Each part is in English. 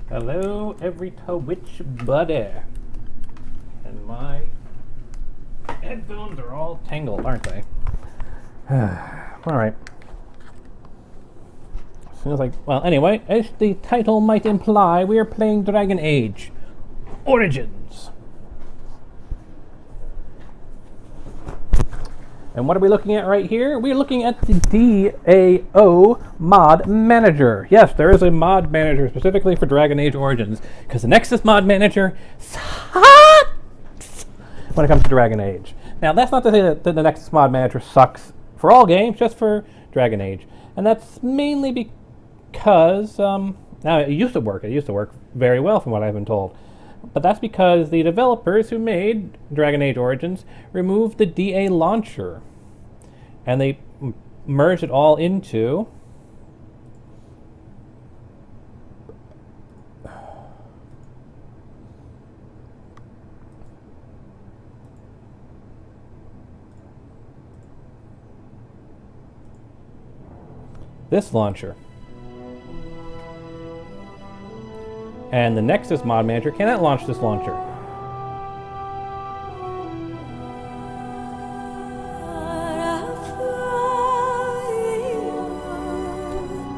Hello, every witch buddy. And my headphones are all tangled, aren't they? Alright. Well, anyway, as the title might imply, we are playing Dragon Age Origins. And what are we looking at right here? We're looking at the DAO mod manager. Yes, there is a mod manager specifically for Dragon Age Origins, because the Nexus mod manager sucks when it comes to Dragon Age. Now, that's not to say that the Nexus mod manager sucks for all games, just for Dragon Age. And that's mainly because, now it used to work very well from what I've been told. But that's because the developers who made Dragon Age Origins removed the DA launcher. And they merged it all into this launcher. And the Nexus mod manager cannot launch this launcher.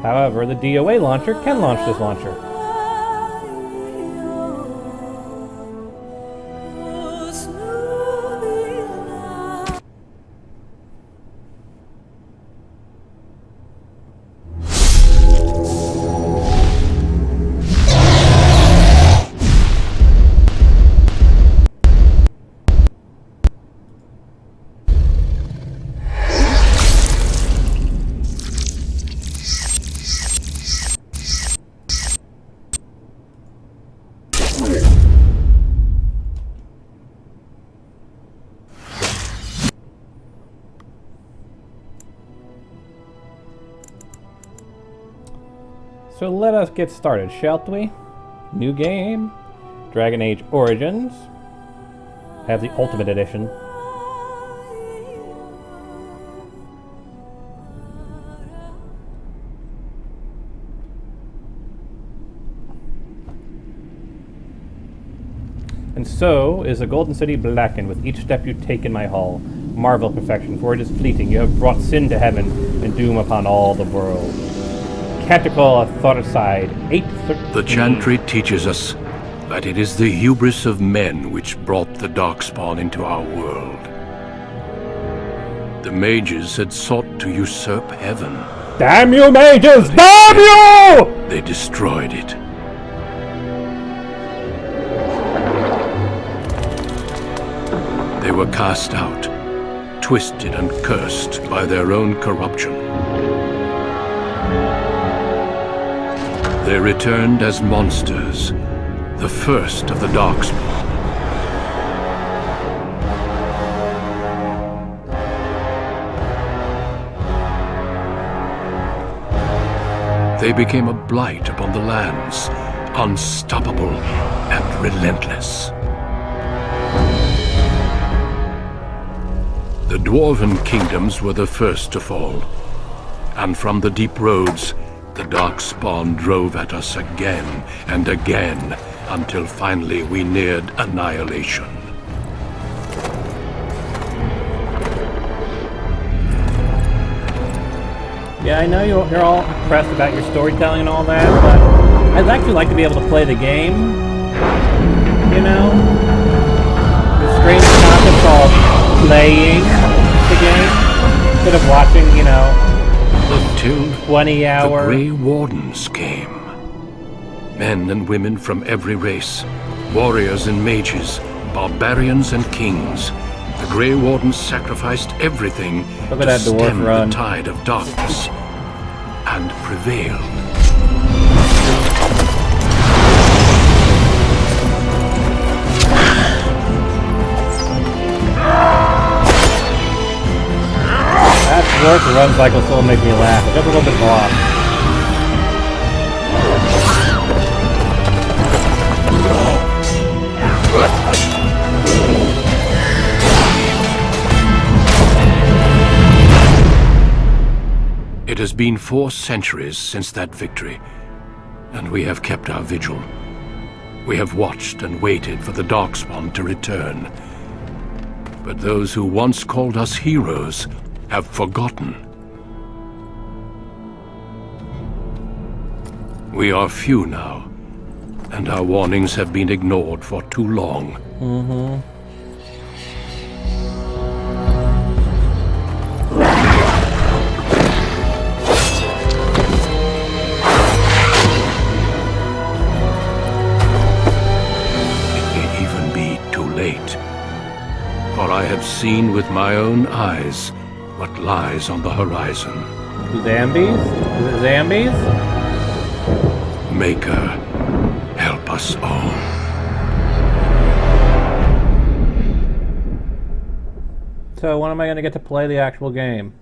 However, the DOA launcher can launch this launcher. So let us get started, shall we? New game, Dragon Age Origins. I have the Ultimate Edition. And so is the Golden City blackened with each step you take in my hall. Marvel perfection, for it is fleeting. You have brought sin to heaven and doom upon all the world. Catechol Authoricide 813. The Chantry teaches us that it is the hubris of men which brought the Darkspawn into our world. The mages had sought to usurp heaven. Damn you, mages! Damn you! They destroyed it. They were cast out, twisted and cursed by their own corruption. They returned as monsters, the first of the Darkspawn. They became a blight upon the lands, unstoppable and relentless. The Dwarven kingdoms were the first to fall, and from the deep roads, the Darkspawn drove at us again and again, until finally we neared annihilation. Yeah, I know you're all impressed about your storytelling and all that, but I'd actually like to be able to play the game. You know? The strange concept called playing the game, instead of watching, you know, Until 20-hour... the Grey Wardens came. Men and women from every race, warriors and mages, barbarians and kings. The Grey Wardens sacrificed everything to stem the tide of darkness, and prevailed. That dwarf run cycle still makes me laugh. It gets a little bit off. It has been 4 centuries since that victory, and we have kept our vigil. We have watched and waited for the Darkspawn to return. But those who once called us heroes have forgotten. We are few now, and our warnings have been ignored for too long. For I have seen with my own eyes what lies on the horizon. Zambies? Is it Zambies? Maker, help us all. So when am I going to get to play the actual game?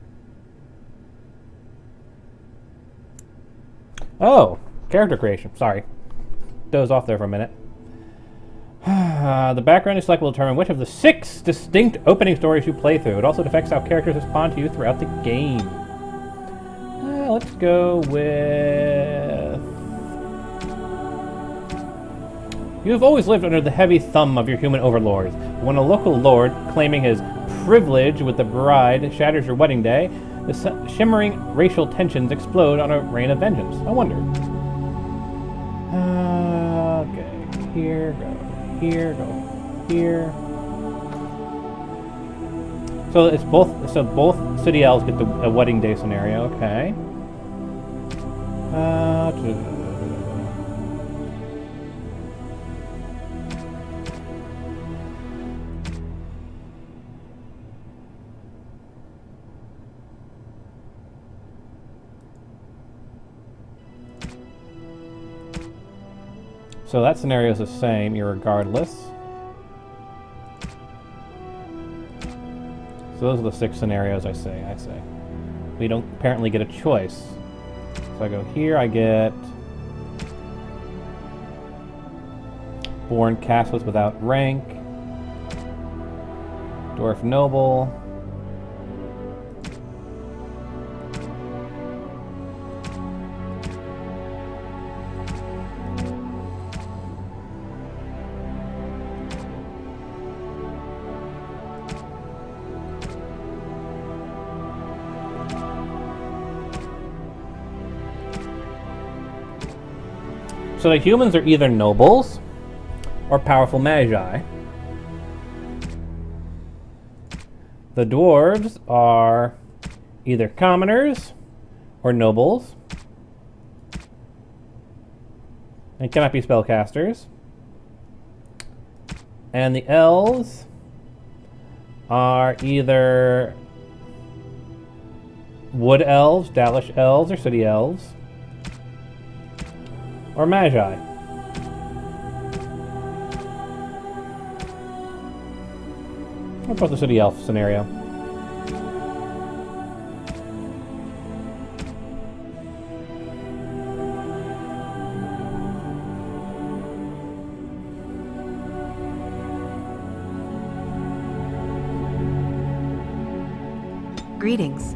Oh, character creation. Sorry. Dozed off there for a minute. The background you select will determine which of the 6 distinct opening stories you play through. It also affects how characters respond to you throughout the game. Let's go with... You have always lived under the heavy thumb of your human overlords. When a local lord, claiming his privilege with the bride, shatters your wedding day, the shimmering racial tensions explode on a reign of vengeance. I wonder. Okay, here, go. Here, go here. So it's both. So both city elves get a wedding day scenario. Okay. So that scenario is the same, irregardless. So those are the 6 scenarios I say. We don't apparently get a choice. So I go here, I get... Born castless without rank. Dwarf noble. So the humans are either nobles or powerful magi. The dwarves are either commoners or nobles and cannot be spellcasters. And the elves are either wood elves, Dalish elves, or city elves. Or magi. What about the city elf scenario? Greetings.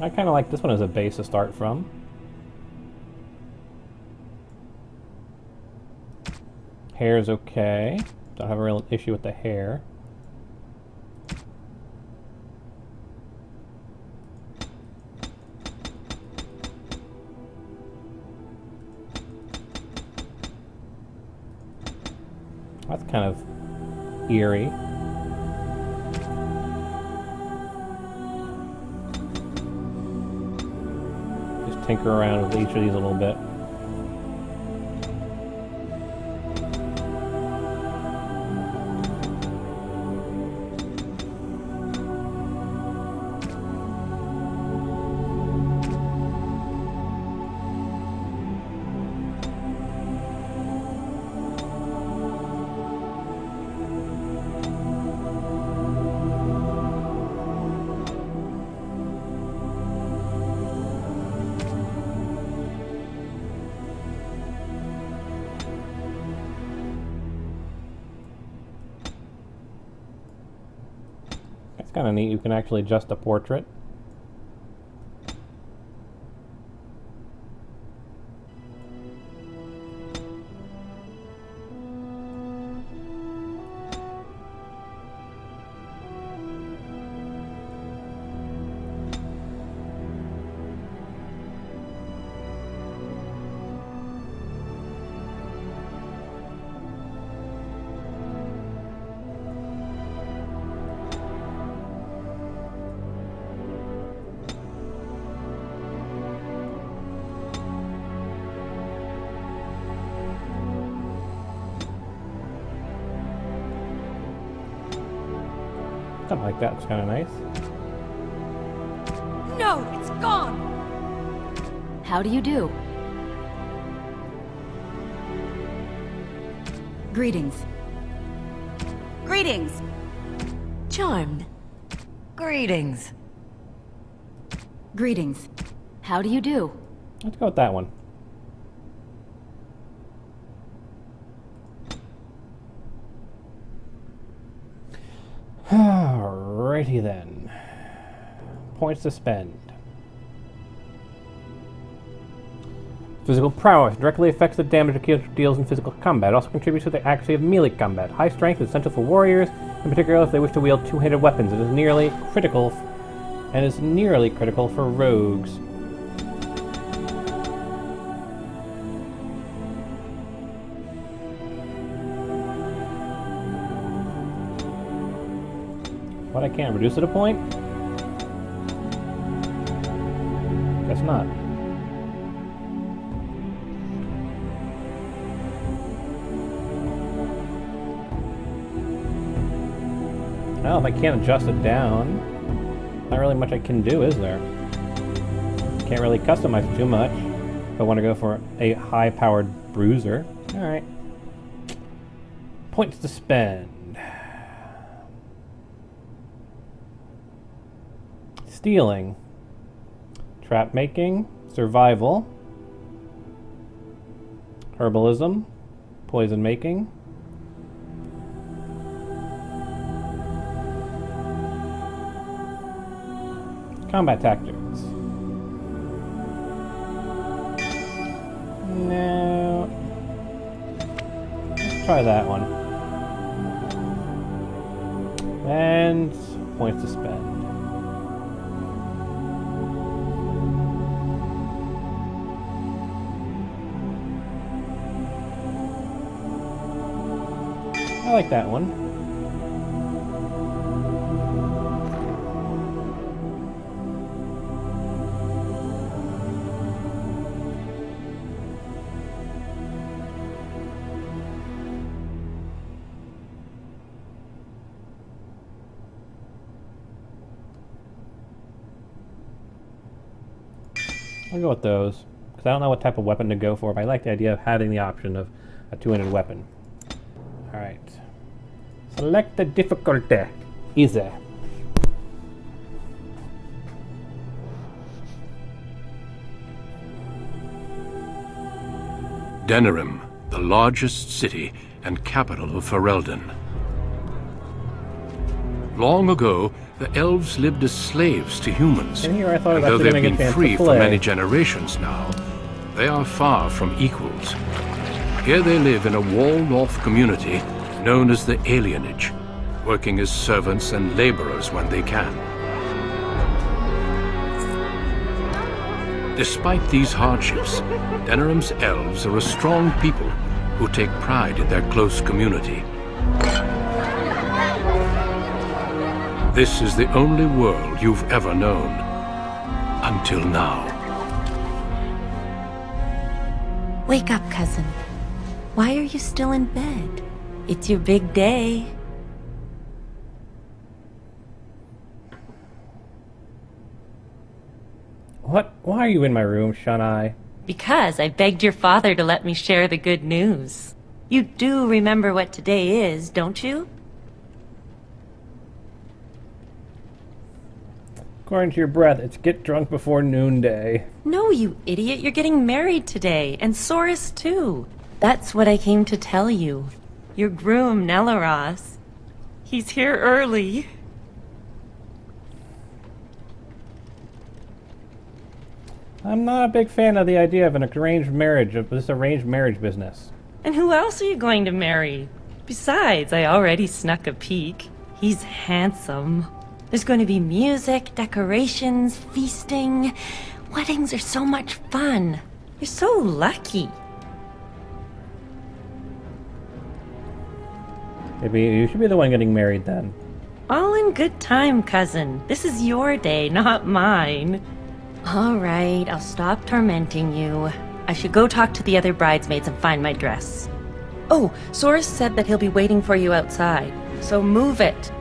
I kind of like this one as a base to start from. Hair is okay. Don't have a real issue with the hair. That's kind of eerie. Just tinker around with each of these a little bit. It's kind of neat. You can actually adjust the portrait. Something like that. It's kind of nice. No, it's gone! How do you do? Greetings. Greetings! Charmed. Greetings. Greetings. How do you do? Let's go with that one. Alrighty then. Points to spend. Physical prowess directly affects the damage a character deals in physical combat. It also contributes to the accuracy of melee combat. High strength is essential for warriors, in particular if they wish to wield two-handed weapons. It is nearly critical for rogues. What, I can't reduce it a point? Guess not. Well, if I can't adjust it down, not really much I can do, is there? Can't really customize too much if I want to go for a high-powered bruiser. Alright. Points to spend. Stealing, trap making, survival, herbalism, poison making, combat tactics. No. Let's try that one. And points to spend. I like that one. I'll go with those, because I don't know what type of weapon to go for, but I like the idea of having the option of a two-handed weapon. Alright. Select the difficulty. Easy. Denerim, the largest city and capital of Ferelden. Long ago, the elves lived as slaves to humans. And here I thought I was and though actually they've going to been get a chance free to for play. many generations now, they are far from equals. Here they live in a walled-off community known as the Alienage, working as servants and laborers when they can. Despite these hardships, Denerim's elves are a strong people who take pride in their close community. This is the only world you've ever known. Until now. Wake up, cousin. Why are you still in bed? It's your big day. What? Why are you in my room, Shunai? Because I begged your father to let me share the good news. You do remember what today is, don't you? According to your breath, it's get drunk before noonday. No, you idiot. You're getting married today, and Soris too. That's what I came to tell you. Your groom, Nelaros. He's here early. I'm not a big fan of the idea of an arranged marriage, of this arranged marriage business. And who else are you going to marry? Besides, I already snuck a peek. He's handsome. There's going to be music, decorations, feasting. Weddings are so much fun. You're so lucky. Maybe you should be the one getting married then. All in good time, cousin. This is your day, not mine. All right, I'll stop tormenting you. I should go talk to the other bridesmaids and find my dress. Oh, Soros said that he'll be waiting for you outside, so move it.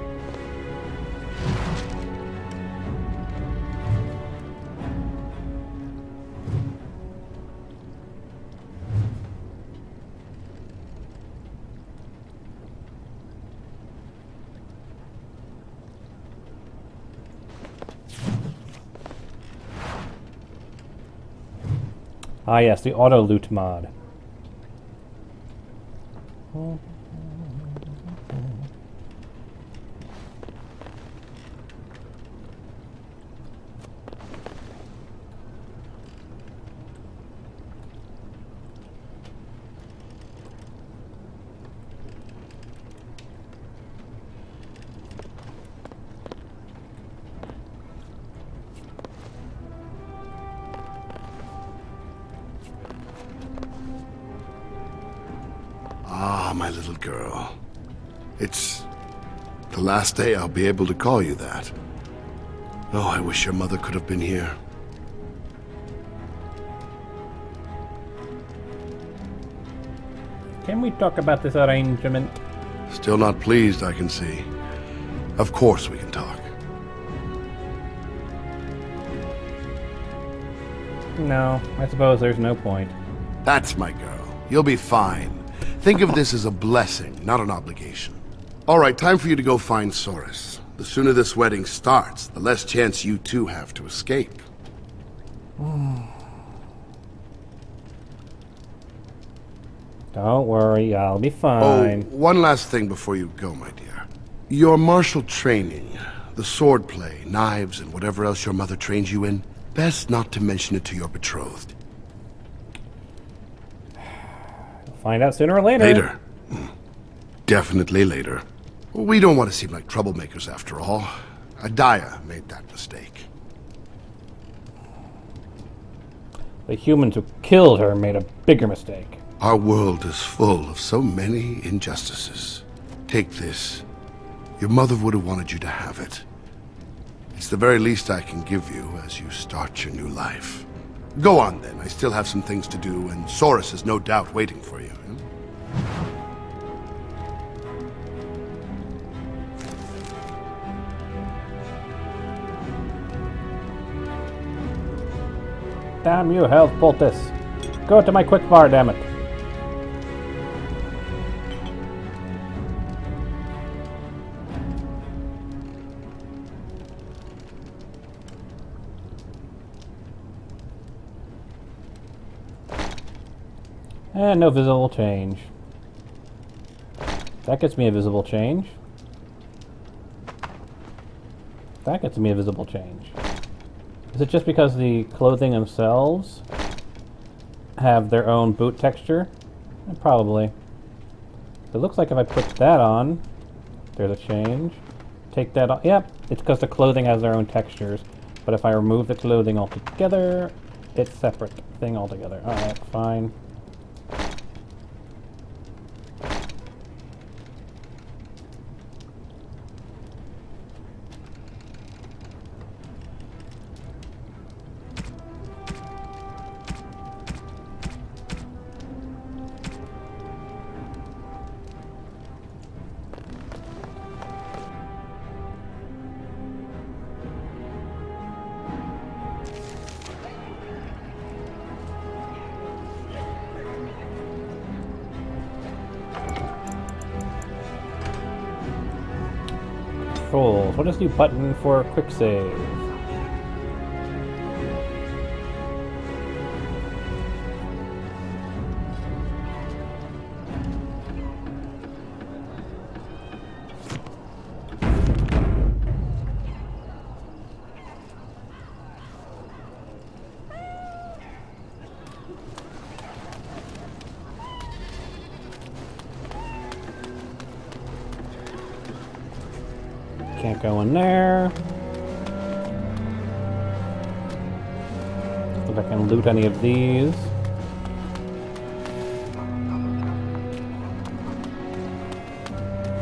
Ah yes, the auto loot mod. Ah, my little girl. It's the last day I'll be able to call you that. Oh, I wish your mother could have been here. Can we talk about this arrangement? Still not pleased, I can see. Of course we can talk. No, I suppose there's no point. That's my girl. You'll be fine. Think of this as a blessing, not an obligation. All right, time for you to go find Soros. The sooner this wedding starts, the less chance you two have to escape. Don't worry, I'll be Oh, fine. one last thing before you go, my dear. Your martial training, the swordplay, knives, and whatever else your mother trains you in, best not to mention it to your betrothed. Find out sooner or later. Later. Definitely later. We don't want to seem like troublemakers after all. Adaya made that mistake. The humans who killed her made a bigger mistake. Our world is full of so many injustices. Take this. Your mother would have wanted you to have it. It's the very least I can give you as you start your new life. Go on then, I still have some things to do, and Soros is no doubt waiting for you. Damn you, health poultice. Go to my quick bar, damn it. And no visible change. That gets me a visible change. That gets me a visible change. Is it just because the clothing themselves have their own boot texture? Probably. It looks like if I put that on, there's a change. Take that off. Yep, it's because the clothing has their own textures. But if I remove the clothing altogether, it's a separate thing altogether. Alright, fine. Controls. What is the button for quick save? Can't go in there. See if I can loot any of these.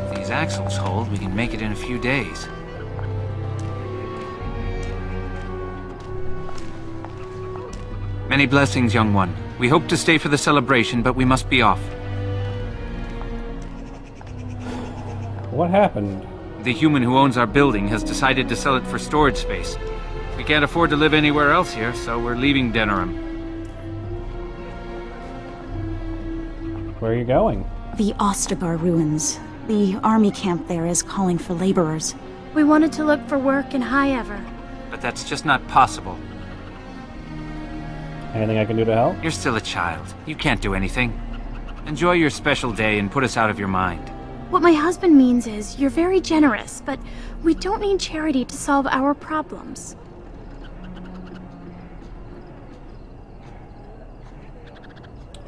If these axles hold, we can make it in a few days. Many blessings, young one. We hope to stay for the celebration, but we must be off. What happened? The human who owns our building has decided to sell it for storage space. We can't afford to live anywhere else here, so we're leaving Denerim. Where are you going? The Ostagar ruins. The army camp there is calling for laborers. We wanted to look for work in High Ever. But that's just not possible. Anything I can do to help? You're still a child. You can't do anything. Enjoy your special day and put us out of your mind. What my husband means is, you're very generous, but we don't need charity to solve our problems.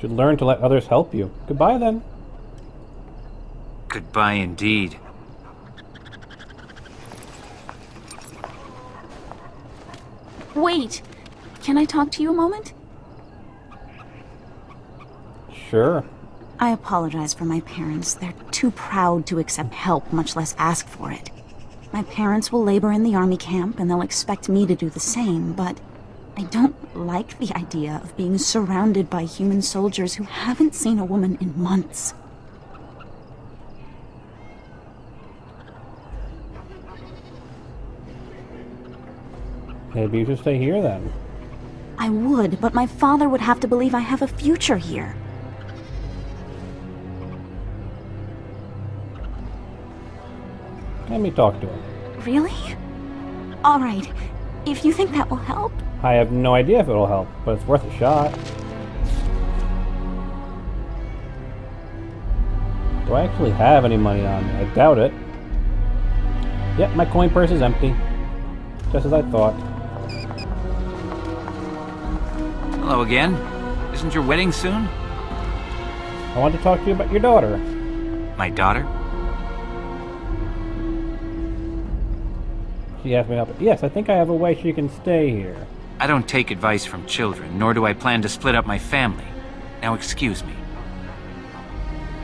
Should learn to let others help you. Goodbye then. Goodbye indeed. Wait! Can I talk to you a moment? Sure. I apologize for my parents. They're too proud to accept help, much less ask for it. My parents will labor in the army camp, and they'll expect me to do the same, but I don't like the idea of being surrounded by human soldiers who haven't seen a woman in months. Maybe you should stay here then. I would, but my father would have to believe I have a future here. Let me talk to him. Really? All right. If you think that will help. I have no idea if it'll help, but it's worth a shot. Do I actually have any money on me? I doubt it. Yep, my coin purse is empty. Just as I thought. Hello again. Isn't your wedding soon? I want to talk to you about your daughter. My daughter? She asked me to help. Yes, I think I have a way she can stay here. I don't take advice from children, nor do I plan to split up my family. Now excuse me.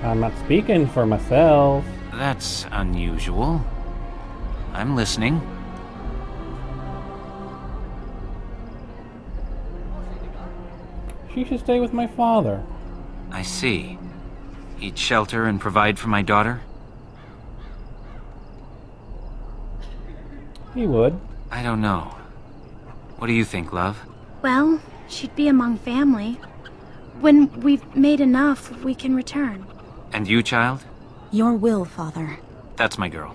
I'm not speaking for myself. That's unusual. I'm listening. She should stay with my father. I see. He'd shelter and provide for my daughter? He would. I don't know. What do you think, love? Well, she'd be among family. When we've made enough, we can return. And you, child? Your will, Father. That's my girl.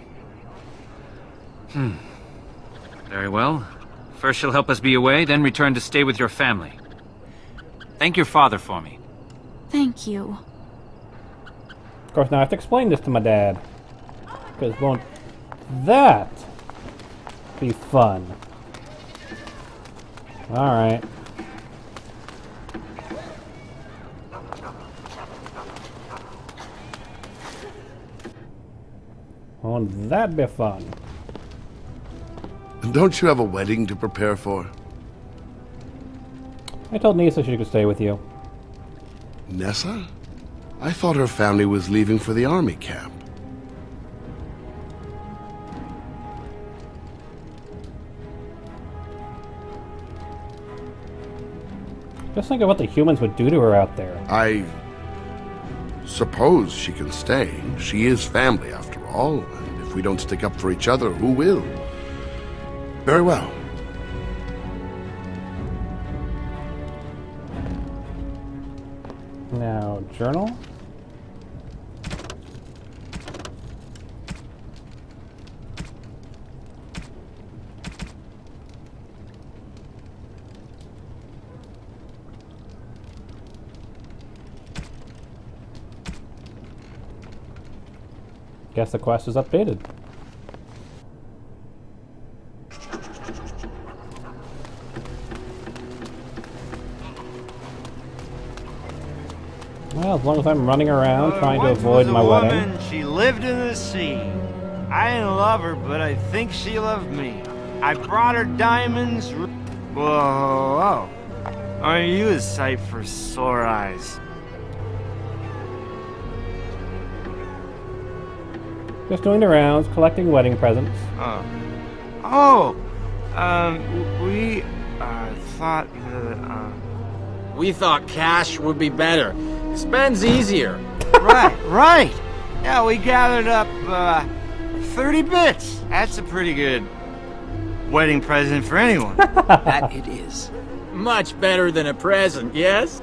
Very well. First she'll help us be away, then return to stay with your family. Thank your father for me. Thank you. Of course, now I have to explain this to my dad. Because won't that be fun? Alright. Won't that be fun? And don't you have a wedding to prepare for? I told Nissa she could stay with you. Nessa? I thought her family was leaving for the army camp. Just think of what the humans would do to her out there. I suppose she can stay. She is family, after all, and if we don't stick up for each other, who will? Very well. Now, journal? Guess the quest is updated. Well, as long as I'm running around trying to avoid my wedding. She lived in the sea. I didn't love her, but I think she loved me. I brought her diamonds. Whoa. Aren't you a sight for sore eyes? Just doing the rounds, collecting wedding presents. We thought We thought cash would be better. Spend's easier. Right. Yeah, we gathered up 30 bits. That's a pretty good wedding present for anyone. That it is. Much better than a present, yes?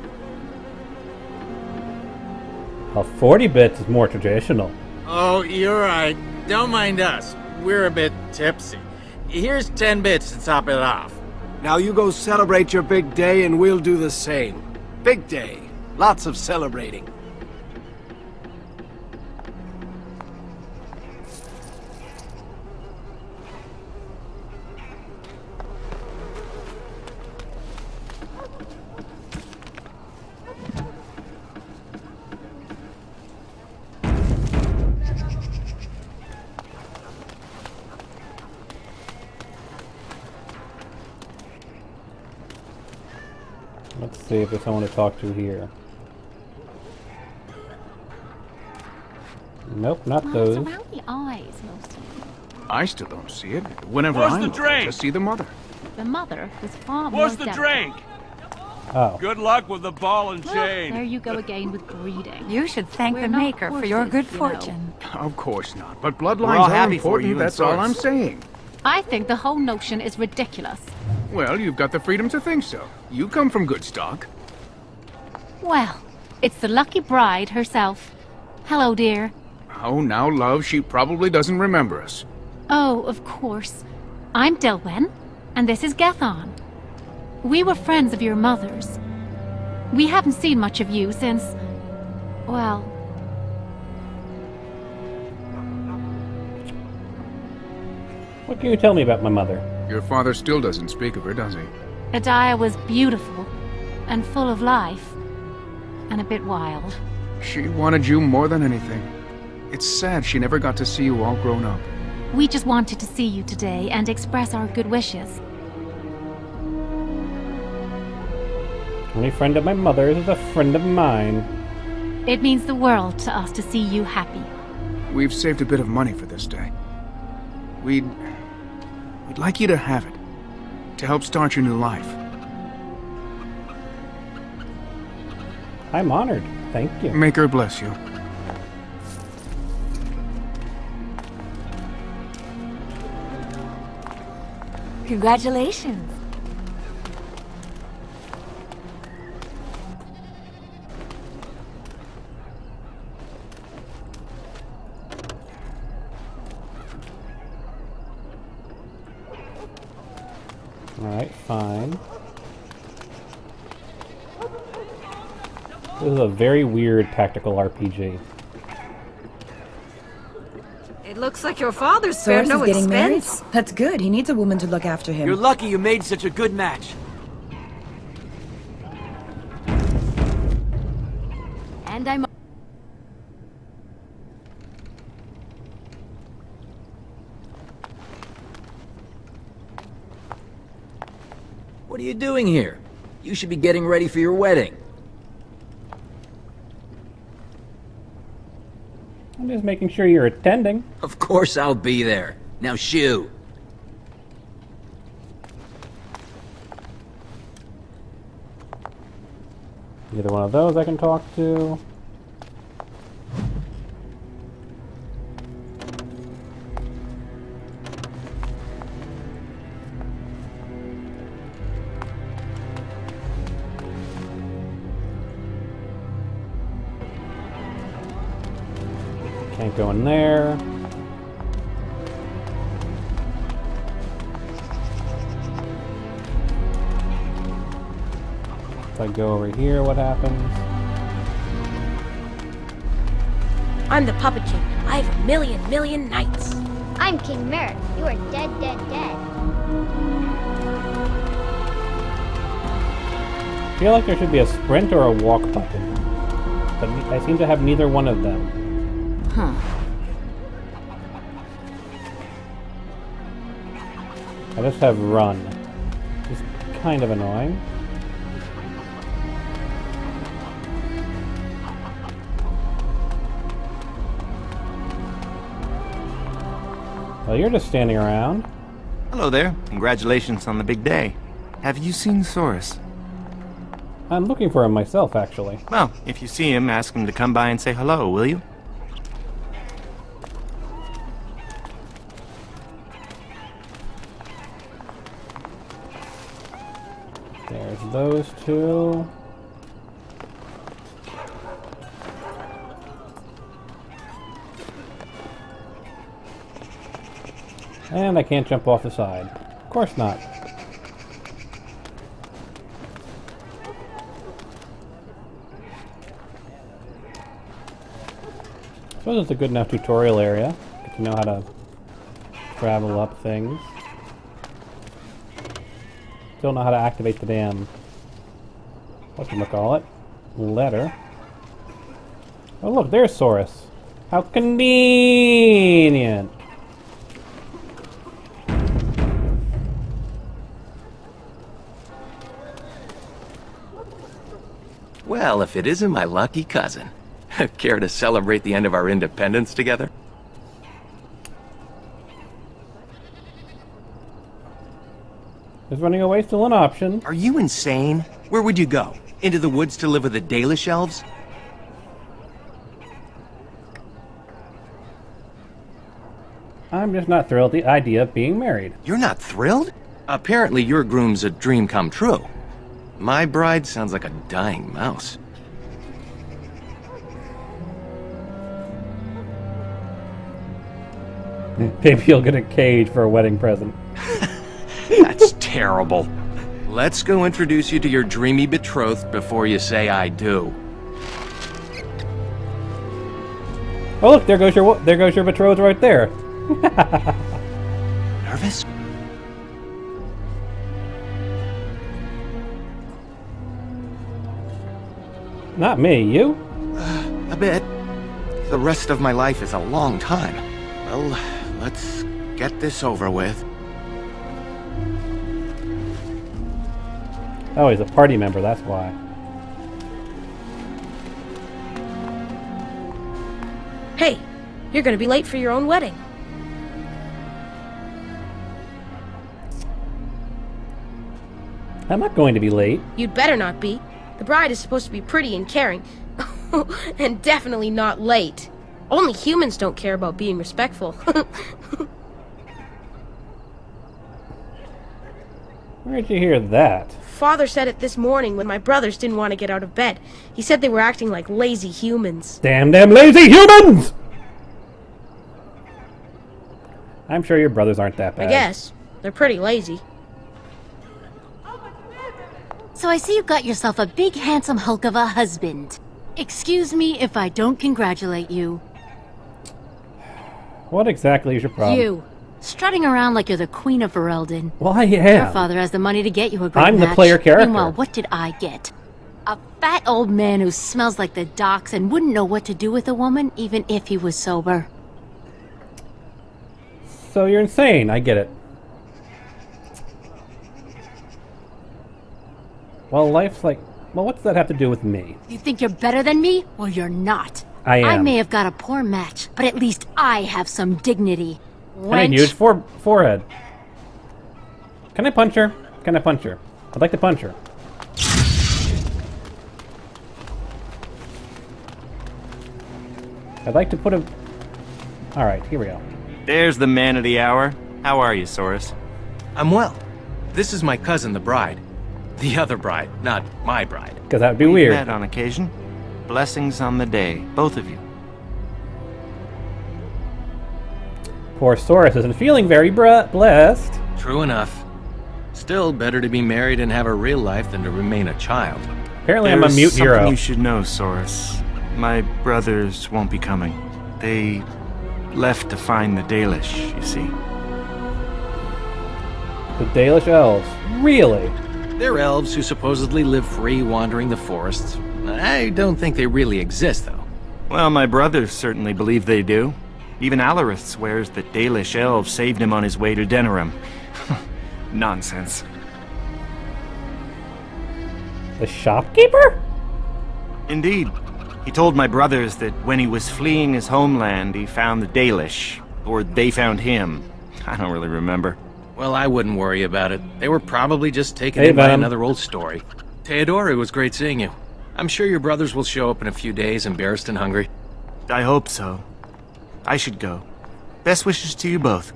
Well, 40 bits is more traditional. Oh, you're right. Don't mind us. We're a bit tipsy. Here's 10 bits to top it off. Now you go celebrate your big day and we'll do the same. Big day. Lots of celebrating. Let's see if there's someone to talk to here. Nope, not those. It's around the eyes, mostly. I still don't see it. Whenever I look, I just see the mother. The mother was far more delicate. Oh. Good luck with the ball and Well, chain. there you go again with breeding. You should thank We're the not Maker for your horses, good you know. fortune. Of course not. But We're bloodlines all are happy for important, you and that's all I'm Source. saying. I think the whole notion is ridiculous. Well, you've got the freedom to think so. You come from good stock. Well, it's the lucky bride herself. Hello, dear. Oh, now, love, she probably doesn't remember us. Oh, of course. I'm Dilwen, and this is Gethon. We were friends of your mother's. We haven't seen much of you since... well... What can you tell me about my mother? Your father still doesn't speak of her, does he? Adiah was beautiful, and full of life, and a bit wild. She wanted you more than anything. It's sad she never got to see you all grown up. We just wanted to see you today and express our good wishes. Any friend of my mother's is a friend of mine. It means the world to us to see you happy. We've saved a bit of money for this day. We'd like you to have it, to help start your new life. I'm honored. Thank you. Maker bless you. Congratulations. Alright, fine. This is a very weird tactical RPG. It looks like your father's spared no getting married? expense. That's good. He needs a woman to look after him. You're lucky you made such a good match. And I'm... What are you doing here? You should be getting ready for your wedding. I'm just making sure you're attending. Of course I'll be there. Now shoo. Either one of those I can talk to. Can't go in there. If I go over here, what happens? I'm the Puppet King. I have a million knights. I'm King Merrick. You are dead. I feel like there should be a sprint or a walk button, but I seem to have neither one of them. Huh. I just have run. It's kind of annoying. Well, you're just standing around. Hello there. Congratulations on the big day. Have you seen Soros? I'm looking for him myself, actually. Well, if you see him, ask him to come by and say hello, will you? There's those two. And I can't jump off the side. Of course not. I suppose it's a good enough tutorial area. Get to know how to travel up things. Still know how to activate the damn... whatchamacallit? Letter. Oh look, there's Soros. How convenient! Well, if it isn't my lucky cousin. Care to celebrate the end of our independence together? Is running away still an option? Are you insane? Where would you go? Into the woods to live with the Dalish elves? I'm just not thrilled at the idea of being married. You're not thrilled? Apparently your groom's a dream come true. My bride sounds like a dying mouse. Maybe you'll get a cage for a wedding present. That's terrible. Let's go introduce you to your dreamy betrothed before you say I do. Oh look, there goes your betrothed right there. Nervous? Not me, you? A bit. The rest of my life is a long time. Well, let's get this over with. Oh, he's a party member, that's why. Hey, you're gonna be late for your own wedding. I'm not going to be late. You'd better not be. The bride is supposed to be pretty and caring. And definitely not late. Only humans don't care about being respectful. Where'd you hear that? Father said it this morning when my brothers didn't want to get out of bed. He said they were acting like lazy humans. Damn lazy humans! I'm sure your brothers aren't that bad. I guess. They're pretty lazy. So I see you got yourself a big handsome hulk of a husband. Excuse me if I don't congratulate you. What exactly is your problem? You. Strutting around like you're the queen of Ferelden. Well, I am. Your father has the money to get you a great I'm match. the player character. Meanwhile, what did I get? A fat old man who smells like the docks and wouldn't know what to do with a woman even if he was sober. So you're insane, I get it. Well, life's like... Well, what's that have to do with me? You think you're better than me? Well, you're not. I am. I may have got a poor match, but at least I have some dignity. And a huge forehead. Can I punch her? Can I punch her? I'd like to punch her. I'd like to put a... Alright, here we go. There's the man of the hour. How are you, Soros? I'm well. This is my cousin, the bride. The other bride, not my bride. Because that would be We've weird. met on occasion. Blessings on the day, both of you. Poor Soros isn't feeling very blessed. True enough. Still better to be married and have a real life than to remain a child. Apparently I'm a mute something hero. You should know, Soros. My brothers won't be coming. They left to find the Dalish, you see. The Dalish elves. Really? They're elves who supposedly live free wandering the forests. I don't think they really exist, though. Well, my brothers certainly believe they do. Even Alarith swears that Dalish elves saved him on his way to Denerim. Nonsense. The shopkeeper? Indeed. He told my brothers that when he was fleeing his homeland, he found the Dalish. Or they found him. I don't really remember. Well, I wouldn't worry about it. They were probably just taken Hey, in by Venom. another old story. Theodore, it was great seeing you. I'm sure your brothers will show up in a few days, embarrassed and hungry. I hope so. I should go. Best wishes to you both.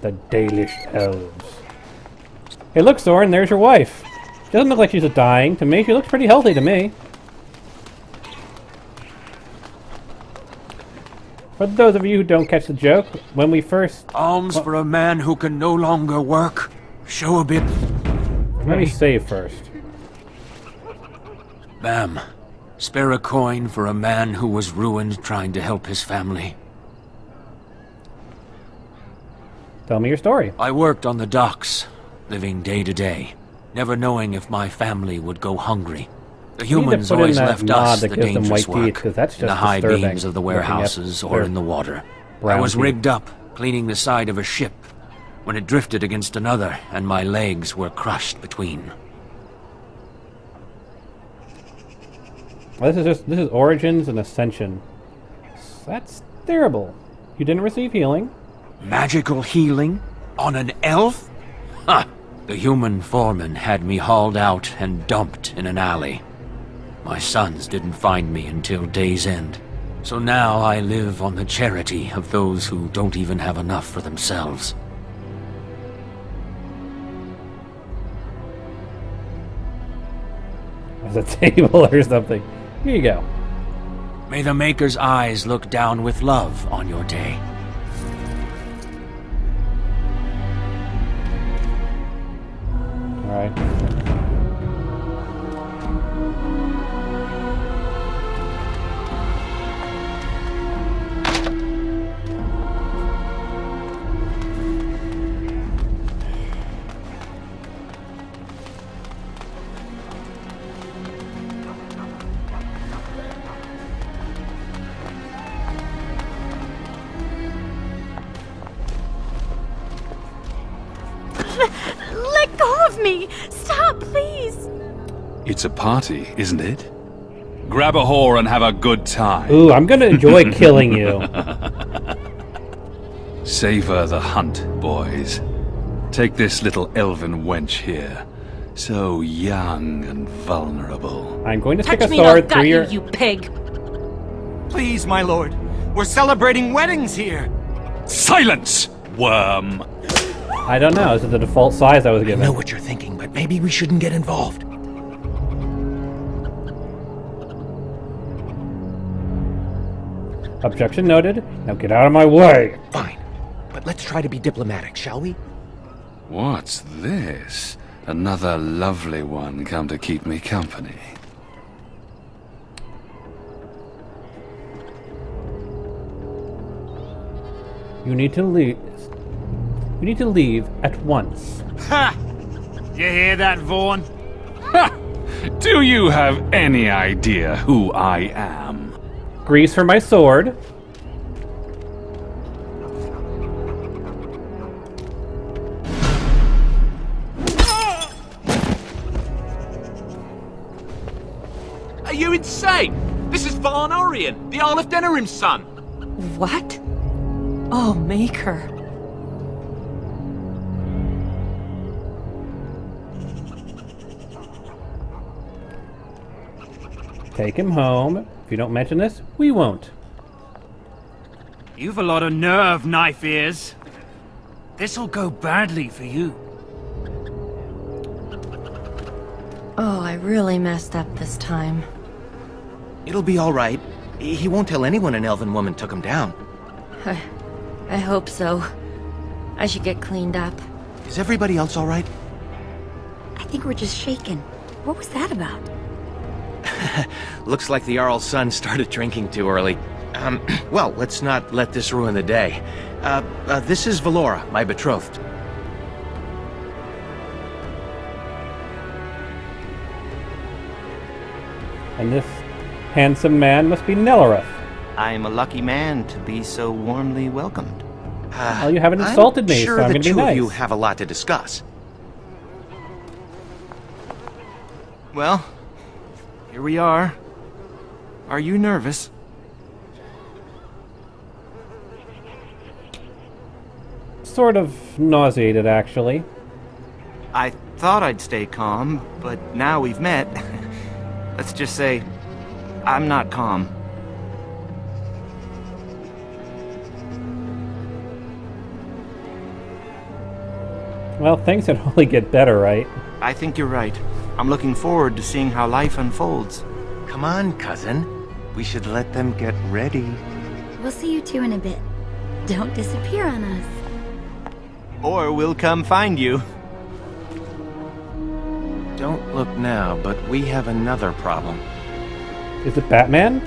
The Dalish elves. Hey, look, Soren, there's your wife. She doesn't look like she's dying. To me, she looks pretty healthy to me. For those of you who don't catch the joke, when we first... Alms for a man who can no longer work. Show a bit... Let me save first. Bam. Spare a coin for a man who was ruined trying to help his family. Tell me your story. I worked on the docks, living day to day, never knowing if my family would go hungry. The You need to humans put in always that left mod us that the gives them dangerous white teeth, work 'cause that's in the just high disturbing, beams of the looking at warehouses or their in the water. I brown was teeth. rigged up, cleaning the side of a ship, when it drifted against another, and my legs were crushed between. Well, this is Origins and Ascension. That's terrible. You didn't receive healing. Magical healing? On an elf? Ha! The human foreman had me hauled out and dumped in an alley. My sons didn't find me until day's end. So now I live on the charity of those who don't even have enough for themselves. There's a table or something. Here you go. May the Maker's eyes look down with love on your day. Alright. Let go of me! Stop, please! It's a party, isn't it? Grab a whore and have a good time. Ooh, I'm gonna enjoy killing you. Savor the hunt, boys. Take this little elven wench here. So young and vulnerable. I'm going to stick Touch a me and I'll sword gut through you, your... you pig! Please, my lord. We're celebrating weddings here. Silence, worm! I don't know. This is the default size I was given. I know what you're thinking, but maybe we shouldn't get involved. Objection noted. Now get out of my way. Fine. But let's try to be diplomatic, shall we? What's this? Another lovely one come to keep me company. You need to leave. You need to leave at once. Ha! You hear that, Vaughn? Ha! Do you have any idea who I am? Grease for my sword. Are you insane? This is Varn Orien, the Arl of Denerim's son. What? Oh, Maker. Take him home. If you don't mention this, we won't. You've a lot of nerve, Knife Ears. This'll go badly for you. Oh, I really messed up this time. It'll be all right. He won't tell anyone an elven woman took him down. I hope so. I should get cleaned up. Is everybody else all right? I think we're just shaken. What was that about? Looks like the Jarl's son started drinking too early. Well, let's not let this ruin the day. This is Valora, my betrothed. And this handsome man must be Nelereth. I'm a lucky man to be so warmly welcomed. Well, you haven't insulted me, sure so I'm the going to be two nice. of you have a lot to discuss. Well, here we are. Are you nervous? Sort of nauseated, actually. I thought I'd stay calm, but now we've met. Let's just say, I'm not calm. Well, things can only get better, right? I think you're right. I'm looking forward to seeing how life unfolds. Come on, cousin. We should let them get ready. We'll see you two in a bit. Don't disappear on us. Or we'll come find you. Don't look now, but we have another problem. Is it Batman?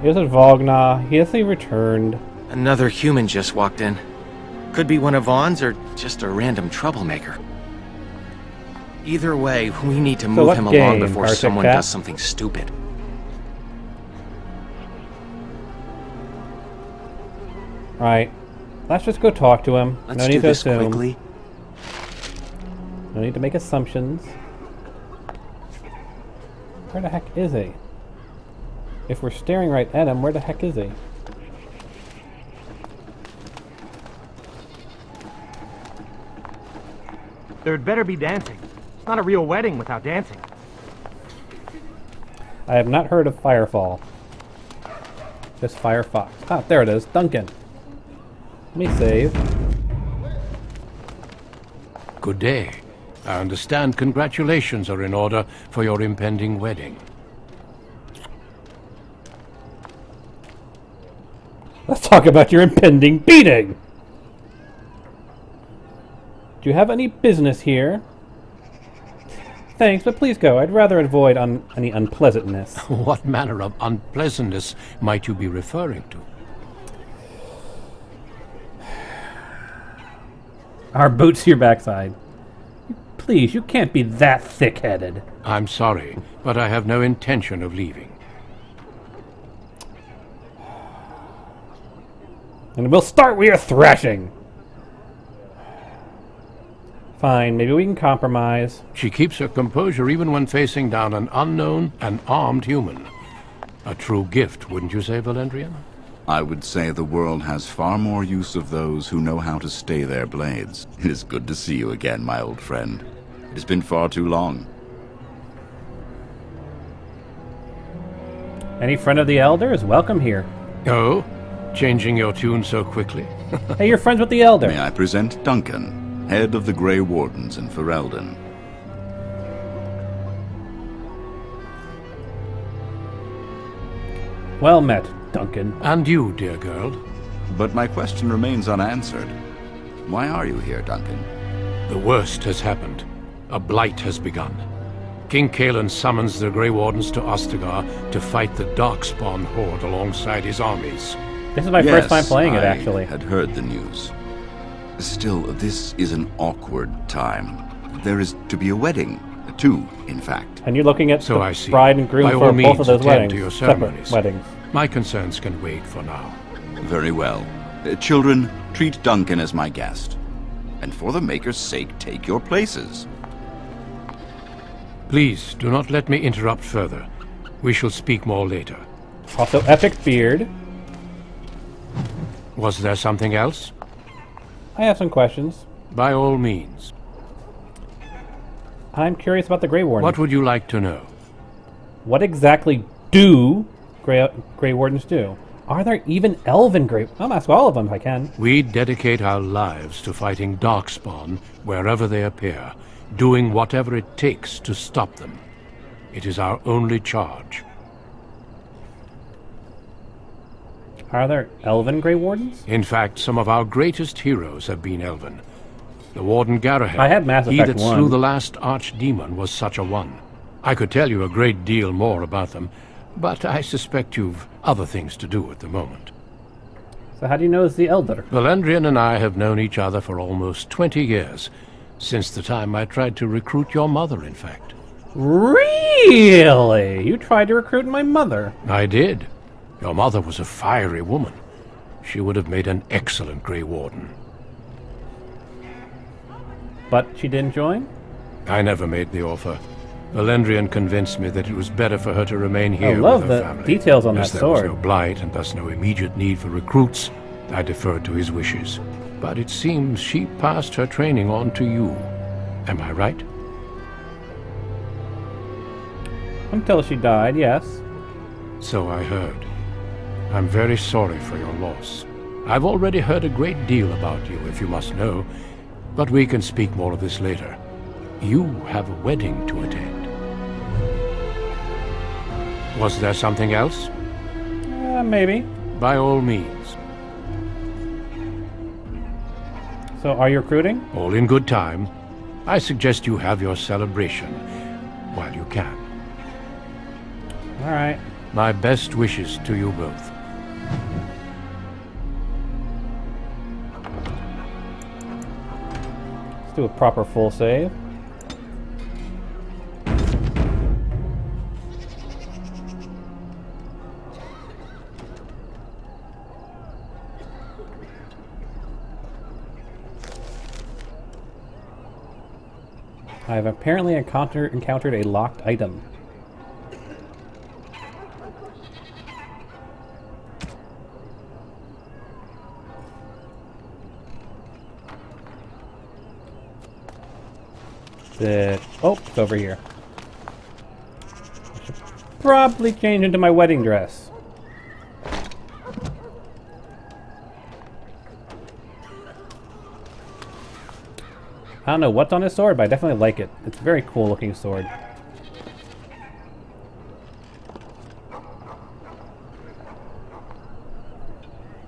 Isn't Vogna? He hasn't returned. Another human just walked in. Could be one of Vaughn's or just a random troublemaker. Either way, we need to move him along before someone does something stupid. Right. Let's just go talk to him. Let's no need do to this assume. quickly. No need to make assumptions. Where the heck is he? If we're staring right at him, where the heck is he? There'd better be dancing. It's not a real wedding without dancing. I have not heard of Firefall. Just Firefox. Ah, there it is. Duncan. Let me save. Good day. I understand congratulations are in order for your impending wedding. Let's talk about your impending beating! Do you have any business here? Thanks, but please go. I'd rather avoid any unpleasantness. What manner of unpleasantness might you be referring to? Our boots to your backside. Please, you can't be that thick-headed. I'm sorry, but I have no intention of leaving. And we'll start with your thrashing. Fine, maybe we can compromise. She keeps her composure even when facing down an unknown and armed human. A true gift, wouldn't you say, Valendrian? I would say the world has far more use of those who know how to stay their blades. It is good to see you again, my old friend. It has been far too long. Any friend of the Elder is welcome here. Oh? Changing your tune so quickly? Hey, you're friends with the Elder. May I present Duncan, head of the Grey Wardens in Ferelden. Well met, Duncan. And you, dear girl. But my question remains unanswered. Why are you here, Duncan? The worst has happened. A blight has begun. King Cailan summons the Grey Wardens to Ostagar to fight the Darkspawn horde alongside his armies. This is my first time playing it, actually. I had heard the news. Still, this is an awkward time. There is to be a wedding. Two, in fact. And you're looking at So the I see. bride and groom By for all both means, of those attend weddings. to your Separate ceremonies. weddings. My concerns can wait for now. Very well. Children, treat Duncan as my guest. And for the Maker's sake, take your places. Please, do not let me interrupt further. We shall speak more later. Also, epic beard. Was there something else? I have some questions. By all means. I'm curious about the Grey Wardens. What would you like to know? What exactly do Grey Wardens do? Are there even elven Grey... I'll ask all of them if I can. We dedicate our lives to fighting Darkspawn wherever they appear, doing whatever it takes to stop them. It is our only charge. Are there elven Grey Wardens? In fact, some of our greatest heroes have been elven. The Warden Garahel, I had Mass he Effect that 1. slew the last archdemon, was such a one. I could tell you a great deal more about them, but I suspect you've other things to do at the moment. So how do you know it's the Elder? Valendrian and I have known each other for almost 20 years, since the time I tried to recruit your mother, in fact. Really? You tried to recruit my mother. I did. Your mother was a fiery woman. She would have made an excellent Grey Warden. But she didn't join? I never made the offer. Valendrian convinced me that it was better for her to remain here I love with her the family. details on As that there was sword. no blight and thus no immediate need for recruits, I deferred to his wishes. But it seems she passed her training on to you. Am I right? Until she died, yes. So I heard. I'm very sorry for your loss. I've already heard a great deal about you, if you must know, but we can speak more of this later. You have a wedding to attend. Was there something else? Maybe. By all means. So, are you recruiting? All in good time. I suggest you have your celebration while you can. All right. My best wishes to you both. Let's do a proper full save. I've apparently encountered a locked item. Oh, it's over here. I should probably change into my wedding dress. I don't know what's on his sword, but I definitely like it. It's a very cool looking sword.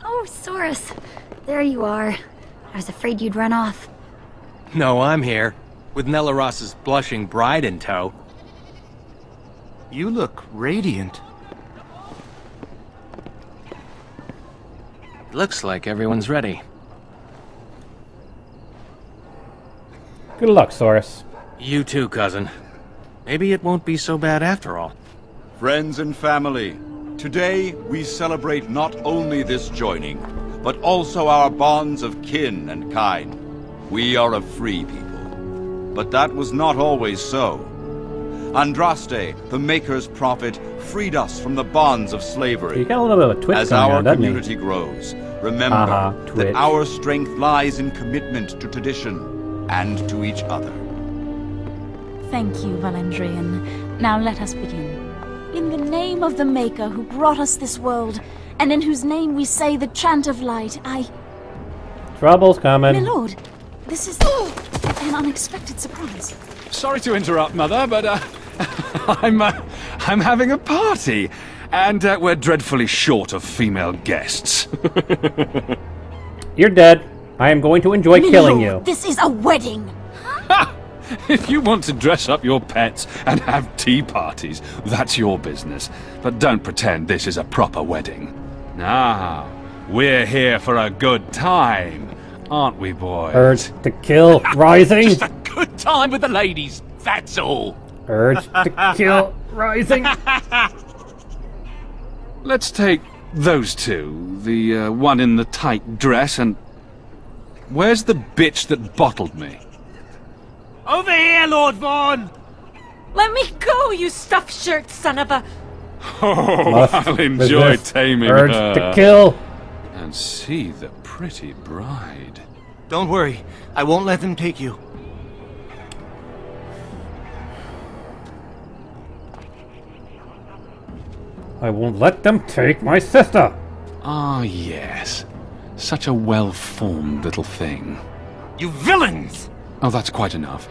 Oh, Soros. There you are. I was afraid you'd run off. No, I'm here. With Nellaros's blushing bride in tow. You look radiant. Looks like everyone's ready. Good luck, Soros. You too, cousin. Maybe it won't be so bad after all. Friends and family, today we celebrate not only this joining, but also our bonds of kin and kind. We are a free people. But that was not always so. Andraste, the Maker's prophet, freed us from the bonds of slavery. You got a little bit of a twitch As going our on, doesn't he? community grows, remember Twitch. that our strength lies in commitment to tradition and to each other. Thank you, Valendrian. Now let us begin. In the name of the Maker who brought us this world, and in whose name we say the chant of light, Trouble's coming. My lord, this is an unexpected surprise. Sorry to interrupt, Mother, but I'm having a party, and we're dreadfully short of female guests. You're dead. I am going to enjoy My killing lord, you. This is a wedding. If you want to dress up your pets and have tea parties, that's your business. But don't pretend this is a proper wedding. Now, we're here for a good time, aren't we, boys? Urge to kill rising. Just a good time with the ladies, that's all. Urge to kill rising. Let's take those two. The one in the tight dress and... Where's the bitch that bottled me? Over here, Lord Vaughn! Let me go, you stuffed shirt son of a... Oh, Must I'll enjoy resist. taming Urge her. to kill. And see the pretty bride. Don't worry, I won't let them take you. I won't let them take my sister. Ah, yes. Such a well-formed little thing. You villains! Oh, that's quite enough.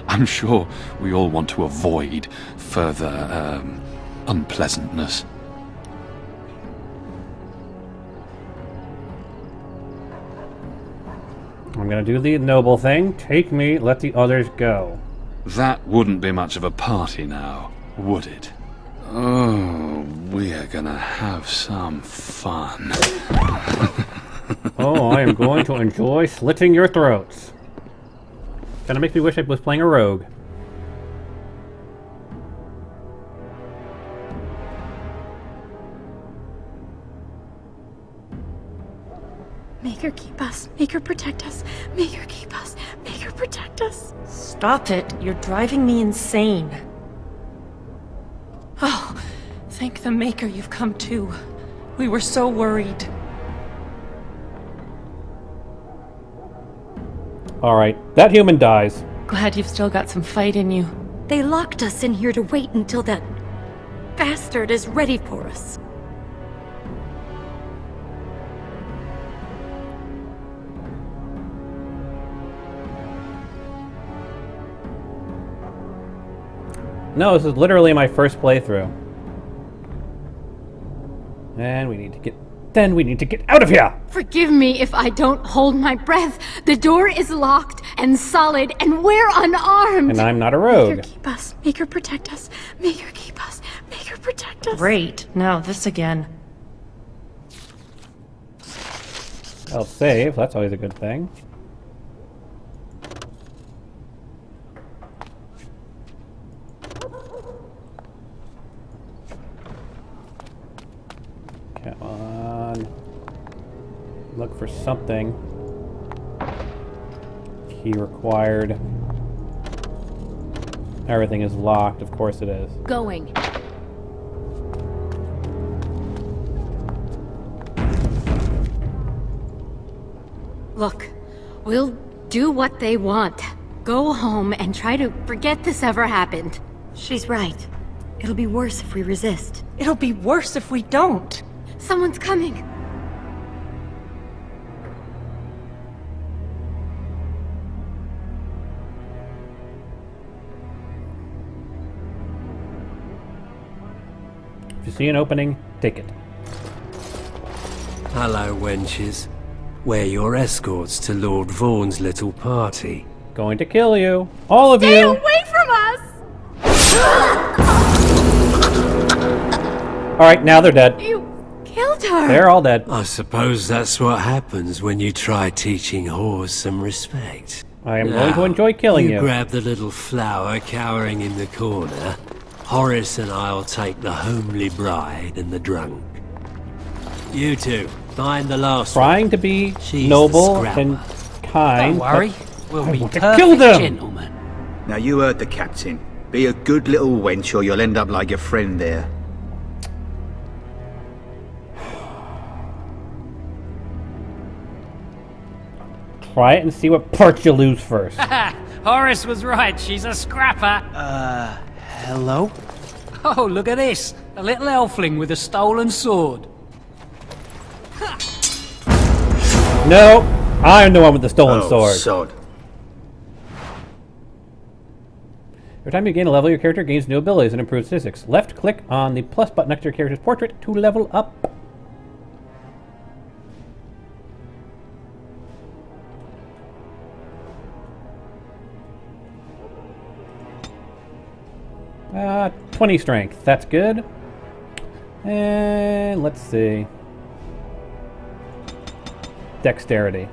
I'm sure we all want to avoid further, unpleasantness. I'm gonna do the noble thing. Take me, let the others go. That wouldn't be much of a party now, would it? Oh, we're gonna have some fun. Oh, I am going to enjoy slitting your throats. Kinda makes me wish I was playing a rogue. Make her protect us. Make her keep us. Make her protect us. Stop it. You're driving me insane. Oh, thank the Maker you've come to. We were so worried. Alright, that human dies. Glad you've still got some fight in you. They locked us in here to wait until that bastard is ready for us. No, this is literally my first playthrough. And we need to get... Then we need to get out of here! Forgive me if I don't hold my breath. The door is locked and solid, and we're unarmed. And I'm not a rogue. Make her keep us. Make her protect us. Make her keep us. Make her protect us. Great. Now this again. I'll save. That's always a good thing. Come on. Look for something. Key required. Everything is locked. Of course it is. Going. Look, we'll do what they want. Go home and try to forget this ever happened. She's right. It'll be worse if we resist. It'll be worse if we don't. Someone's coming. If you see an opening, take it. Hello, wenches. We're your escorts to Lord Vaughn's little party. Going to kill you. All of Stay you! away from us! Alright, now they're dead. You killed her! They're all dead. I suppose that's what happens when you try teaching whores some respect. I am going to enjoy killing you. You grab the little flower cowering in the corner. Horace and I'll take the homely bride and the drunk. You two, find the last Trying one. to be She's noble the and kind. Don't worry, we'll be kill perfect them. gentlemen. Now you heard the captain. Be a good little wench or you'll end up like your friend there. Try it and see what parts you lose first. Horace was right, she's a scrapper. Hello? Oh, look at this. A little elfling with a stolen sword. No, I'm the one with the stolen sword. Sod. Every time you gain a level, your character gains new abilities and improves physics. Left click on the plus button next to your character's portrait to level up. Uh, 20 strength. That's good. And let's see. Dexterity.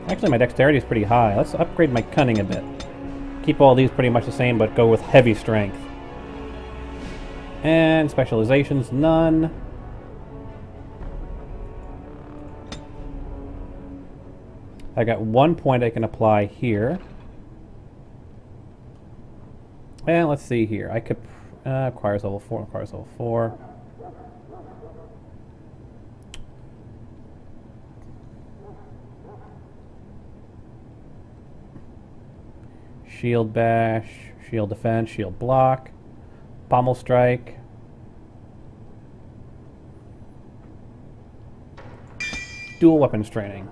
Actually, my dexterity is pretty high. Let's upgrade my cunning a bit. Keep all these pretty much the same, but go with heavy strength. And specializations, none. I got 1 point I can apply here. And let's see here. I could acquires level 4, acquires level 4. Shield bash, shield defense, shield block, pommel strike. Dual weapons training.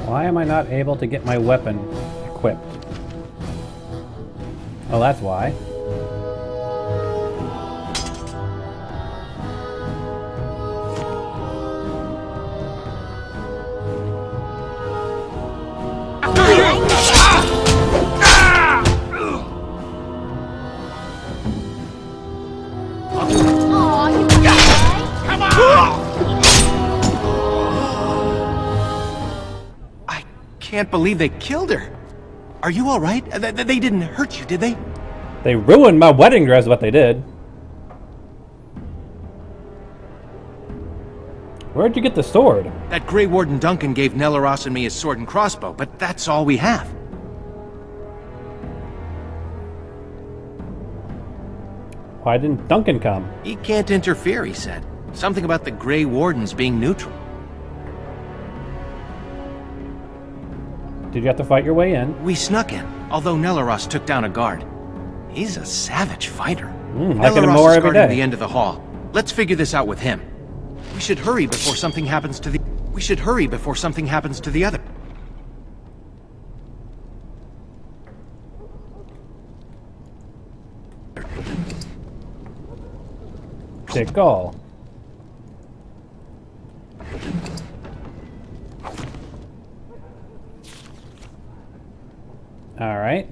Why am I not able to get my weapon equipped? Oh, that's why. can't believe they killed her. Are you alright? They didn't hurt you, did they? They ruined my wedding dress, what they did. Where'd you get the sword? That Grey Warden Duncan gave Nelaros and me his sword and crossbow, but that's all we have. Why didn't Duncan come? He can't interfere, he said. Something about the Grey Wardens being neutral. Did you have to fight your way in? We snuck in, although Nelaros took down a guard. He's a savage fighter. Hiking him more Nelaros is every guarding day. the end of the hall. Let's figure this out with him. We should hurry before something happens to the... We should hurry before something happens to the other. Tickle. All right.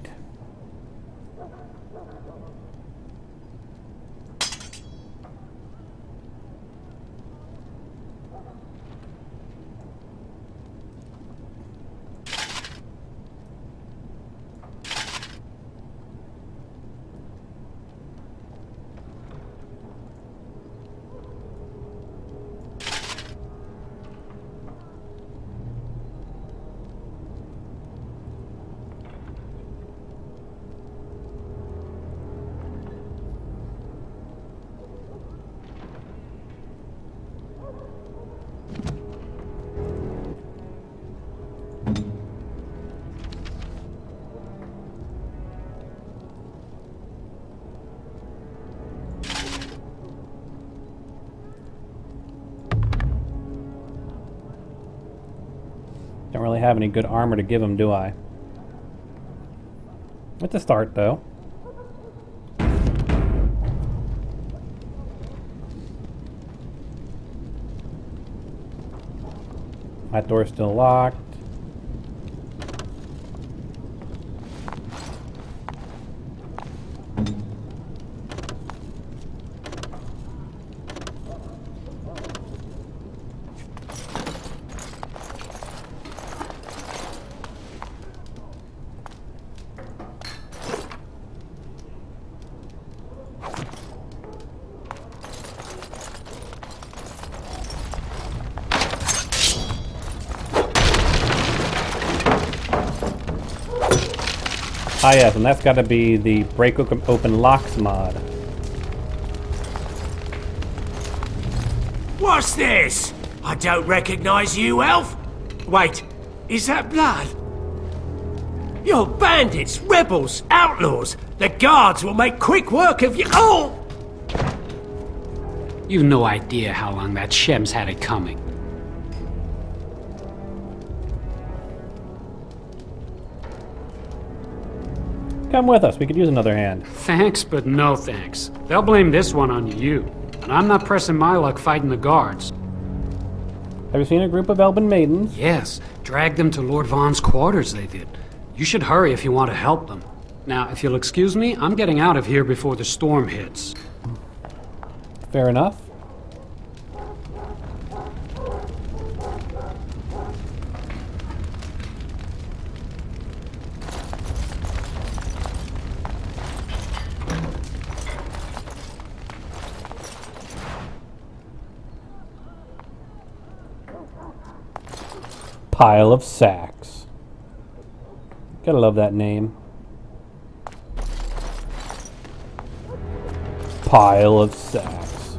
Don't really have any good armor to give him, do I? It's a start, though. My door's still locked. Ah yes, and that's got to be the break open locks mod. What's this? I don't recognize you, elf. Wait, is that blood? You're bandits, rebels, outlaws. The guards will make quick work of you. Oh! You've no idea how long that Shem's had it coming. Come with us, we could use another hand. Thanks, but no thanks. They'll blame this one on you. And I'm not pressing my luck fighting the guards. Have you seen a group of Elven maidens? Yes, dragged them to Lord Vaughn's quarters, they did. You should hurry if you want to help them. Now, if you'll excuse me, I'm getting out of here before the storm hits. Fair enough. Pile of sacks. Gotta love that name. Pile of sacks.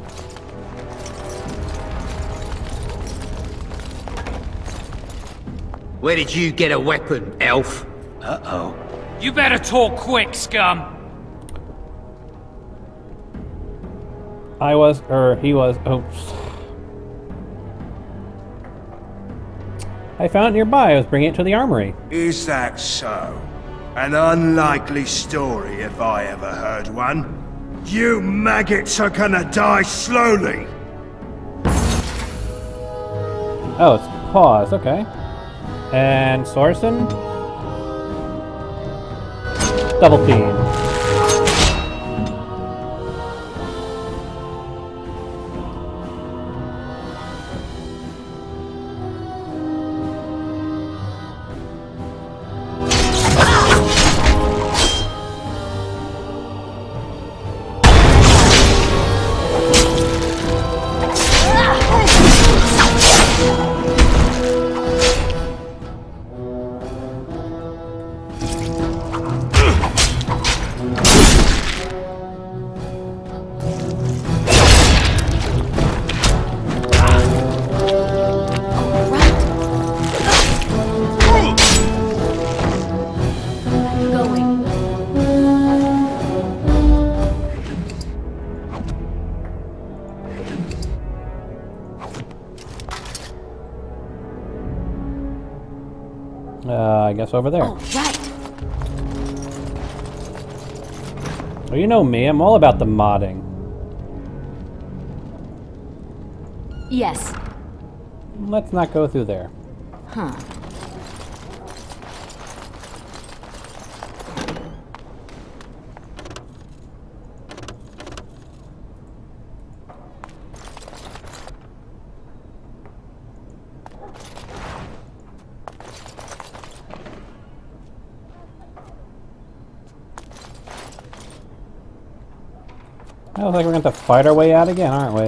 Where did you get a weapon, elf? Uh-oh. You better talk quick, scum! He was, oops. I found it nearby. I was bringing it to the armory. Is that so? An unlikely story if I ever heard one. You maggots are gonna die slowly. Oh, it's pause. Okay. And Sorsen. Double team. I guess over there. Oh, right. Well, you know me, I'm all about the modding. Yes. Let's not go through there. Huh. Looks like we're going to have to fight our way out again, aren't we?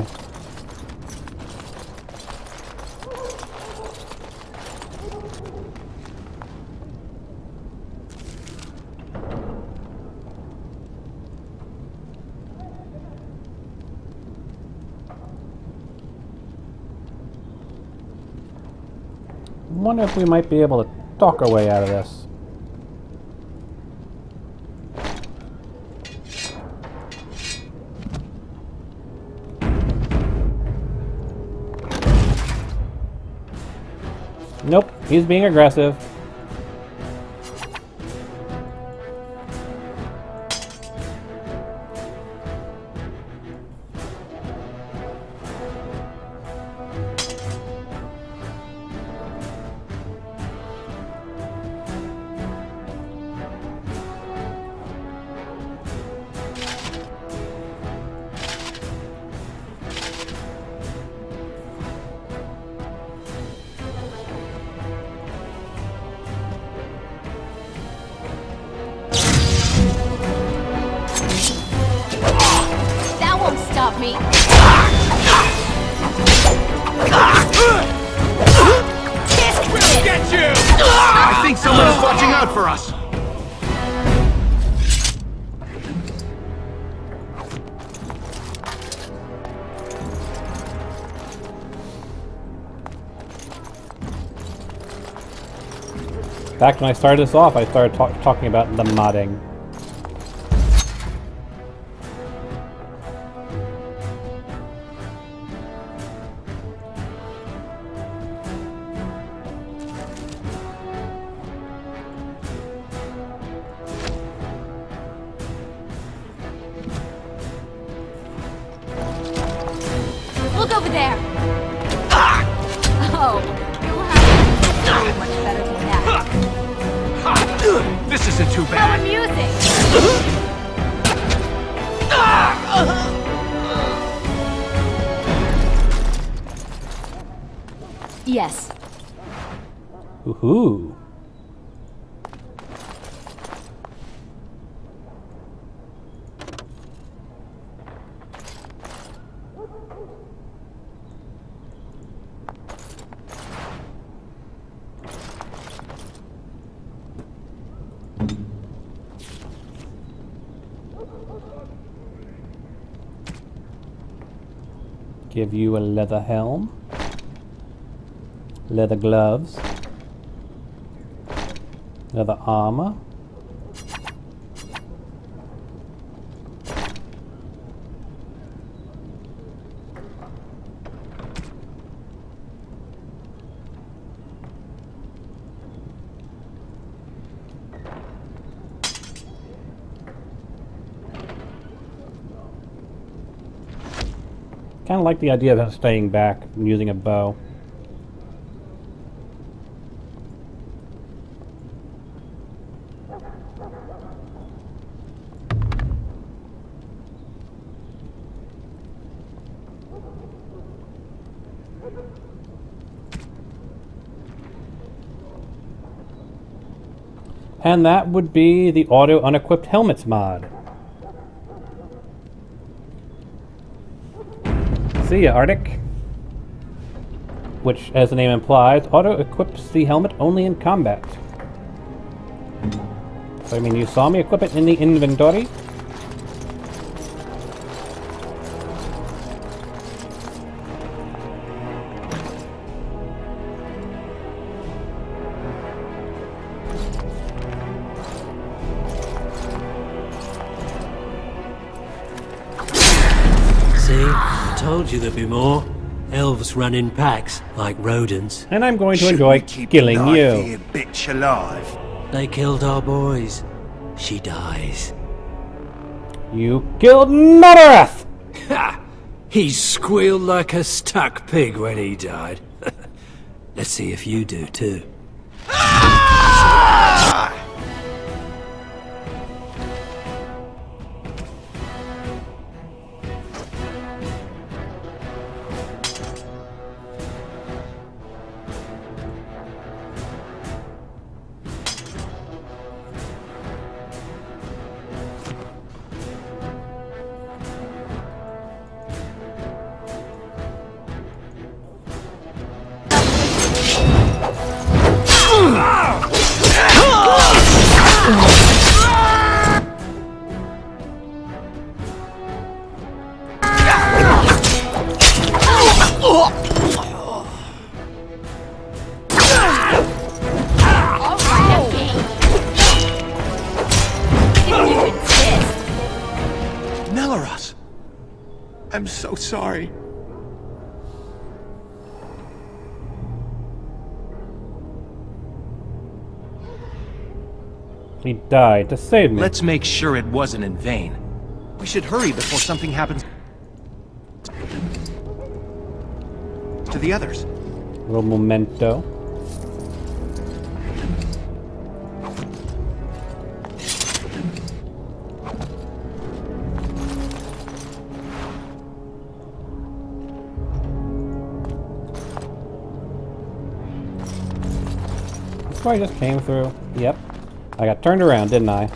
I wonder if we might be able to talk our way out of this. Nope, he's being aggressive. Stop me. We'll get you! I think someone is watching out for us. Back when I started this off, I started talking about the modding. Look over there! Oh, you'll have to do much better than that. This isn't too How bad. amusing! Yes. Woohoo! Give you a leather helm, leather gloves, leather armor, kind of like the idea of him staying back and using a bow. And that would be the auto unequipped helmets mod. See ya, Arctic. Which, as the name implies, auto-equips the helmet only in combat. So, I mean, you saw me equip it in the inventory? See? I told you there'd be more. Elves run in packs, like rodents. And I'm going to enjoy killing you. Bitch alive. They killed our boys. She dies. You killed Notarath! Ha! He squealed like a stuck pig when he died. Let's see if you do too. Nalaras! I'm so sorry. He died to save me. Let's make sure it wasn't in vain. We should hurry before something happens to the others. Little memento. This guy just came through. Yep. I got turned around, didn't I?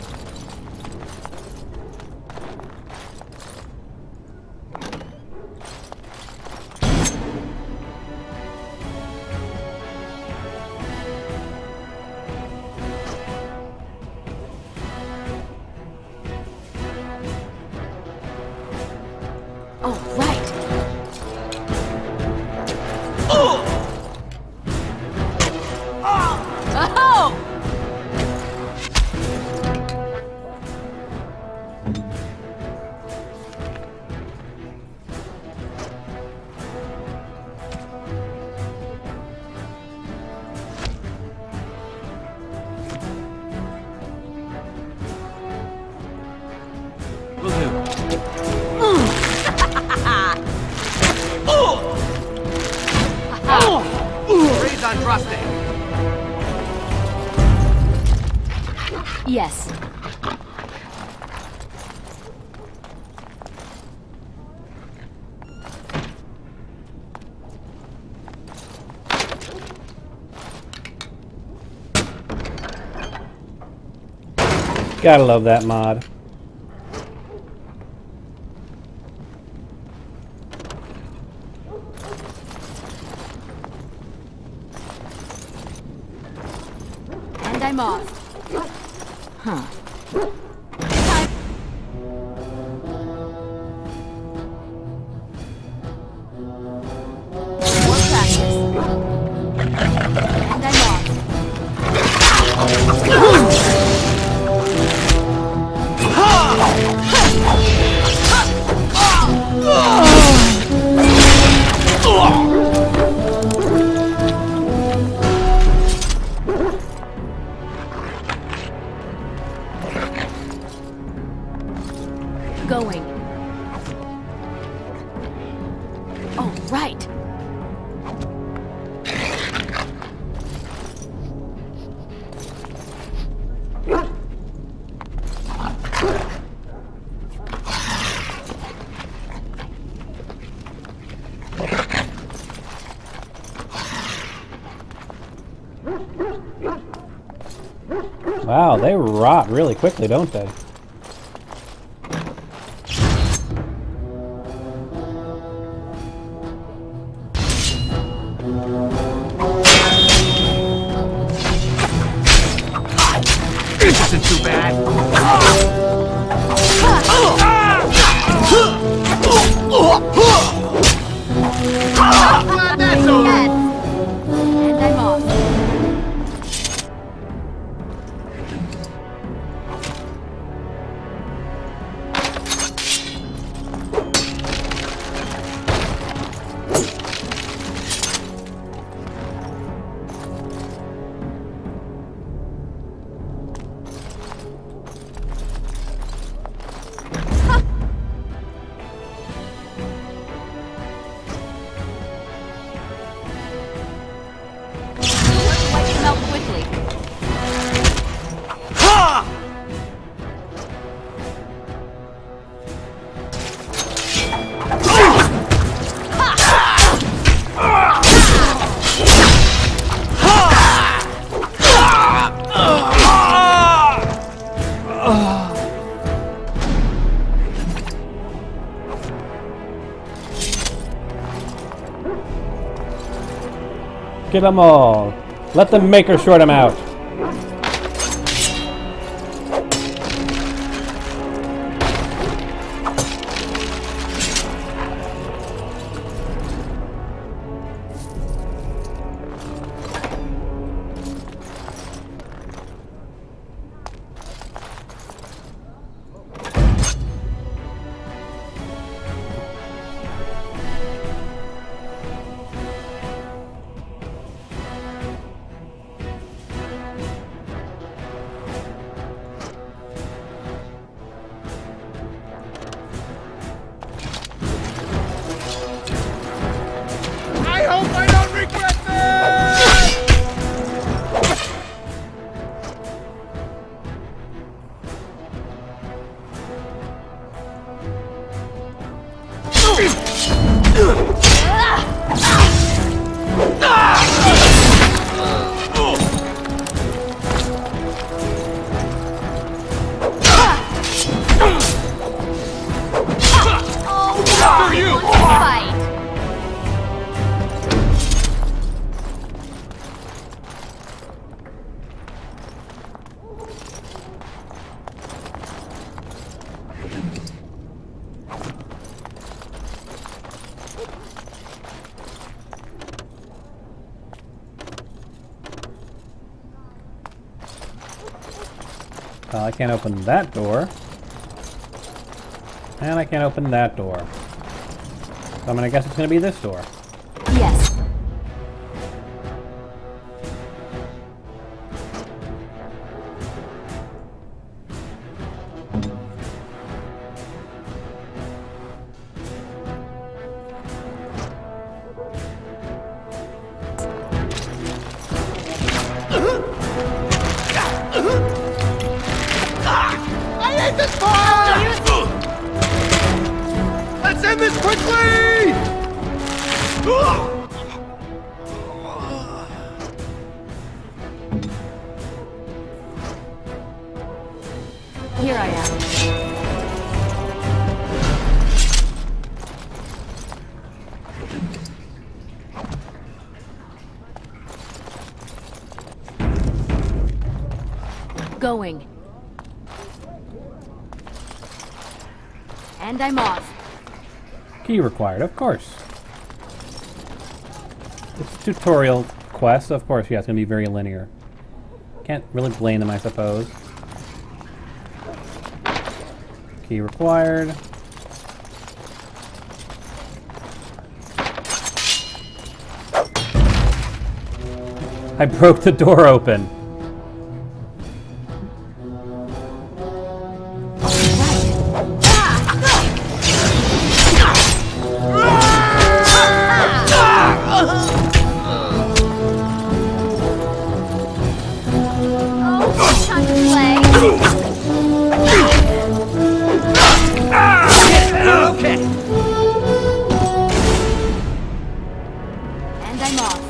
Oh, right. Oh! Raise on Droste. Yes. Gotta love that mod. And I'm off. Huh. More practice. And I'm off. Going. Oh, right. Wow, they rot really quickly, don't they? This isn't too bad. That's all. And I'm off. Get them all. Let the Maker short them out. I hope I don't regret For you! Fight! I can't open that door. And I can't open that door. So I'm gonna guess it's gonna be this door. Yes. I hate this part! Let's end this quickly! Here I am. Going. And I'm off. Key required, of course. It's a tutorial quest, of course, yeah, it's gonna be very linear. Can't really blame them, I suppose. Key required. I broke the door open. Okay. And I'm off.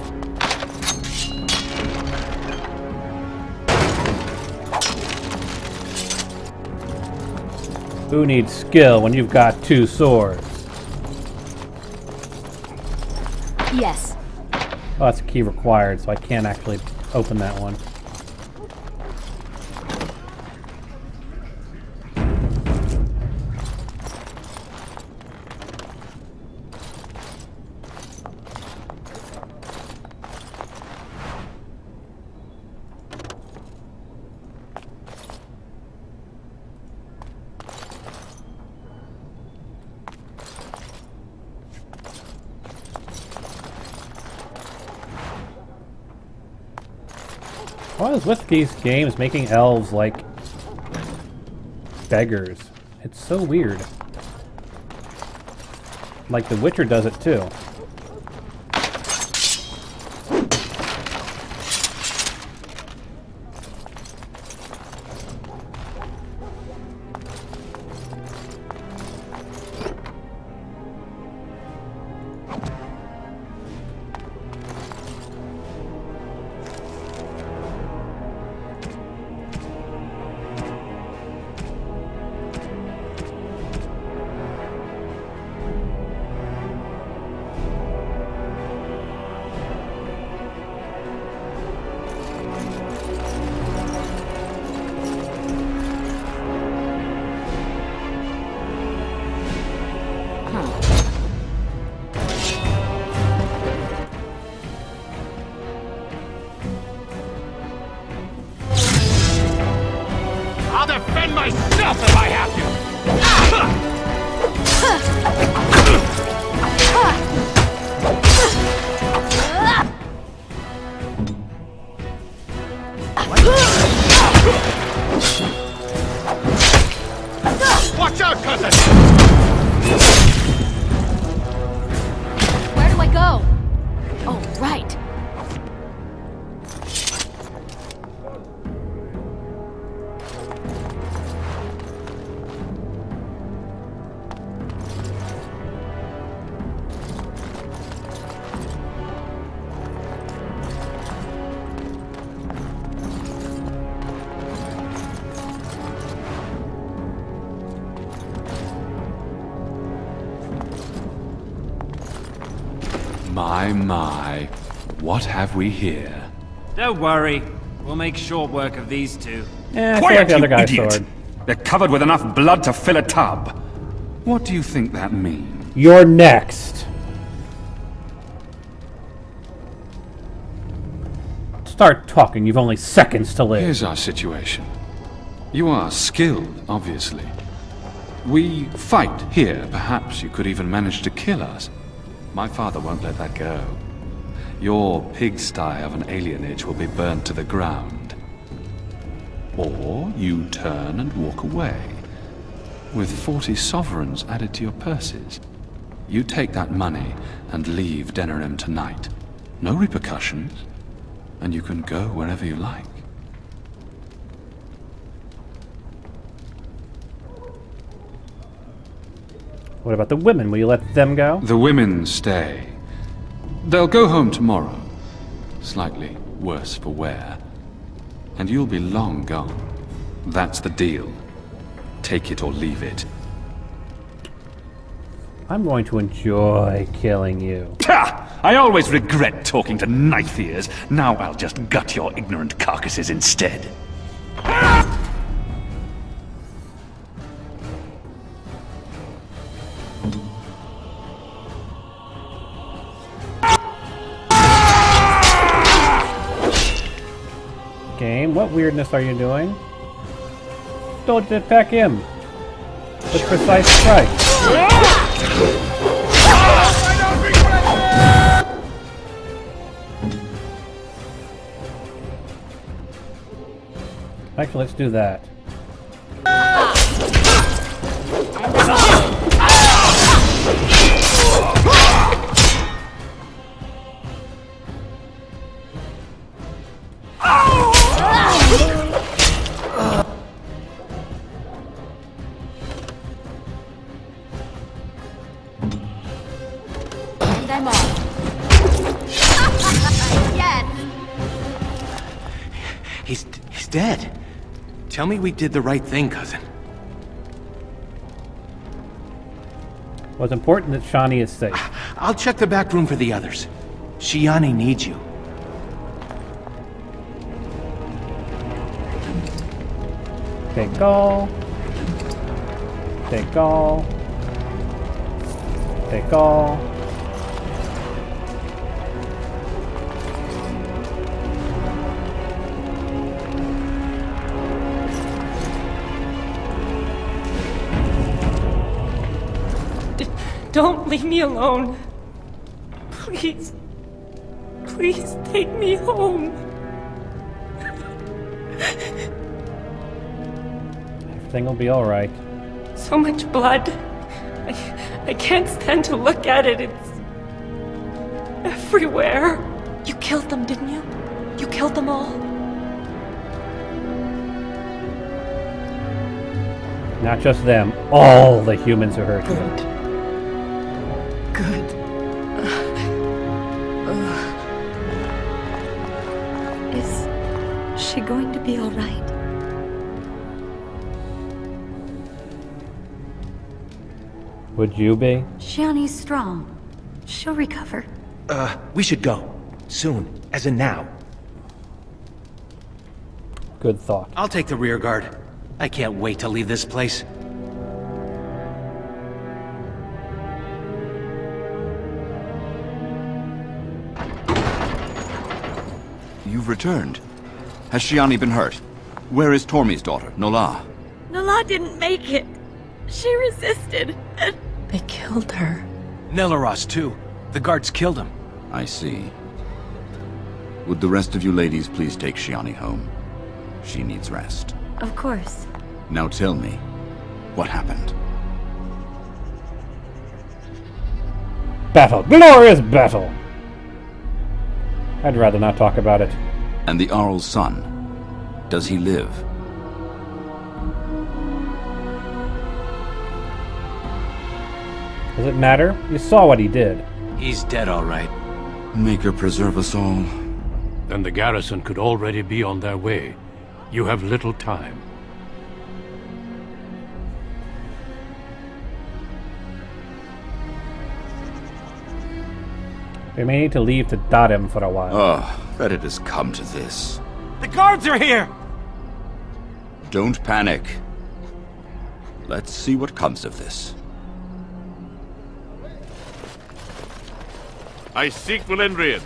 Who needs skill when you've got two swords? Yes. Oh, that's a key required, so I can't actually open that one. What is with these games making elves like beggars? It's so weird. Like The Witcher does it too. defend myself if I have to! Watch out, cousin! Where do I go? Oh, right. My, what have we here? Don't worry. We'll make short work of these two. Yeah, I feel Quiet, like the other you guy's idiot! sword. They're covered with enough blood to fill a tub. What do you think that means? You're next. Start talking. You've only seconds to live. Here's our situation. You are skilled, obviously. We fight here. Perhaps you could even manage to kill us. My father won't let that go. Your pigsty of an alienage will be burnt to the ground. Or you turn and walk away, with 40 sovereigns added to your purses. You take that money and leave Denerim tonight. No repercussions, and you can go wherever you like. What about the women? Will you let them go? The women stay. They'll go home tomorrow. Slightly worse for wear. And you'll be long gone. That's the deal. Take it or leave it. I'm going to enjoy killing you. Ha! I always regret talking to knife ears. Now I'll just gut your ignorant carcasses instead. Game, what weirdness are you doing? Told you to attack him with precise strike. Actually, let's do that. And I'm off. Yes! He's dead. Tell me we did the right thing, cousin. What's important that Shani is safe. I'll check the back room for the others. Shiani needs you. Take all. Take all. Take all. Don't leave me alone. Please. Please take me home. Everything will be alright. So much blood. I can't stand to look at it. It's everywhere. You killed them, didn't you? You killed them all? Not just them, all the humans who hurt you. Good. Is she going to be all right? Would you be? Shiani's strong. She'll recover. We should go. Soon. As in now. Good thought. I'll take the rear guard. I can't wait to leave this place. You've returned. Has Shiani been hurt? Where is Tormi's daughter, Nola? Nala didn't make it. She resisted, and They killed her. Nelaros, too. The guards killed him. I see. Would the rest of you ladies please take Shiani home? She needs rest. Of course. Now tell me, what happened? Battle. Glorious battle! I'd rather not talk about it. And the Arl's son, does he live? Does it matter? You saw what he did. He's dead, all right. Maker preserve us all. Then the garrison could already be on their way. You have little time. We may need to leave to dot him for a while. Oh, that it has come to this. The guards are here! Don't panic. Let's see what comes of this. I seek Valendrian,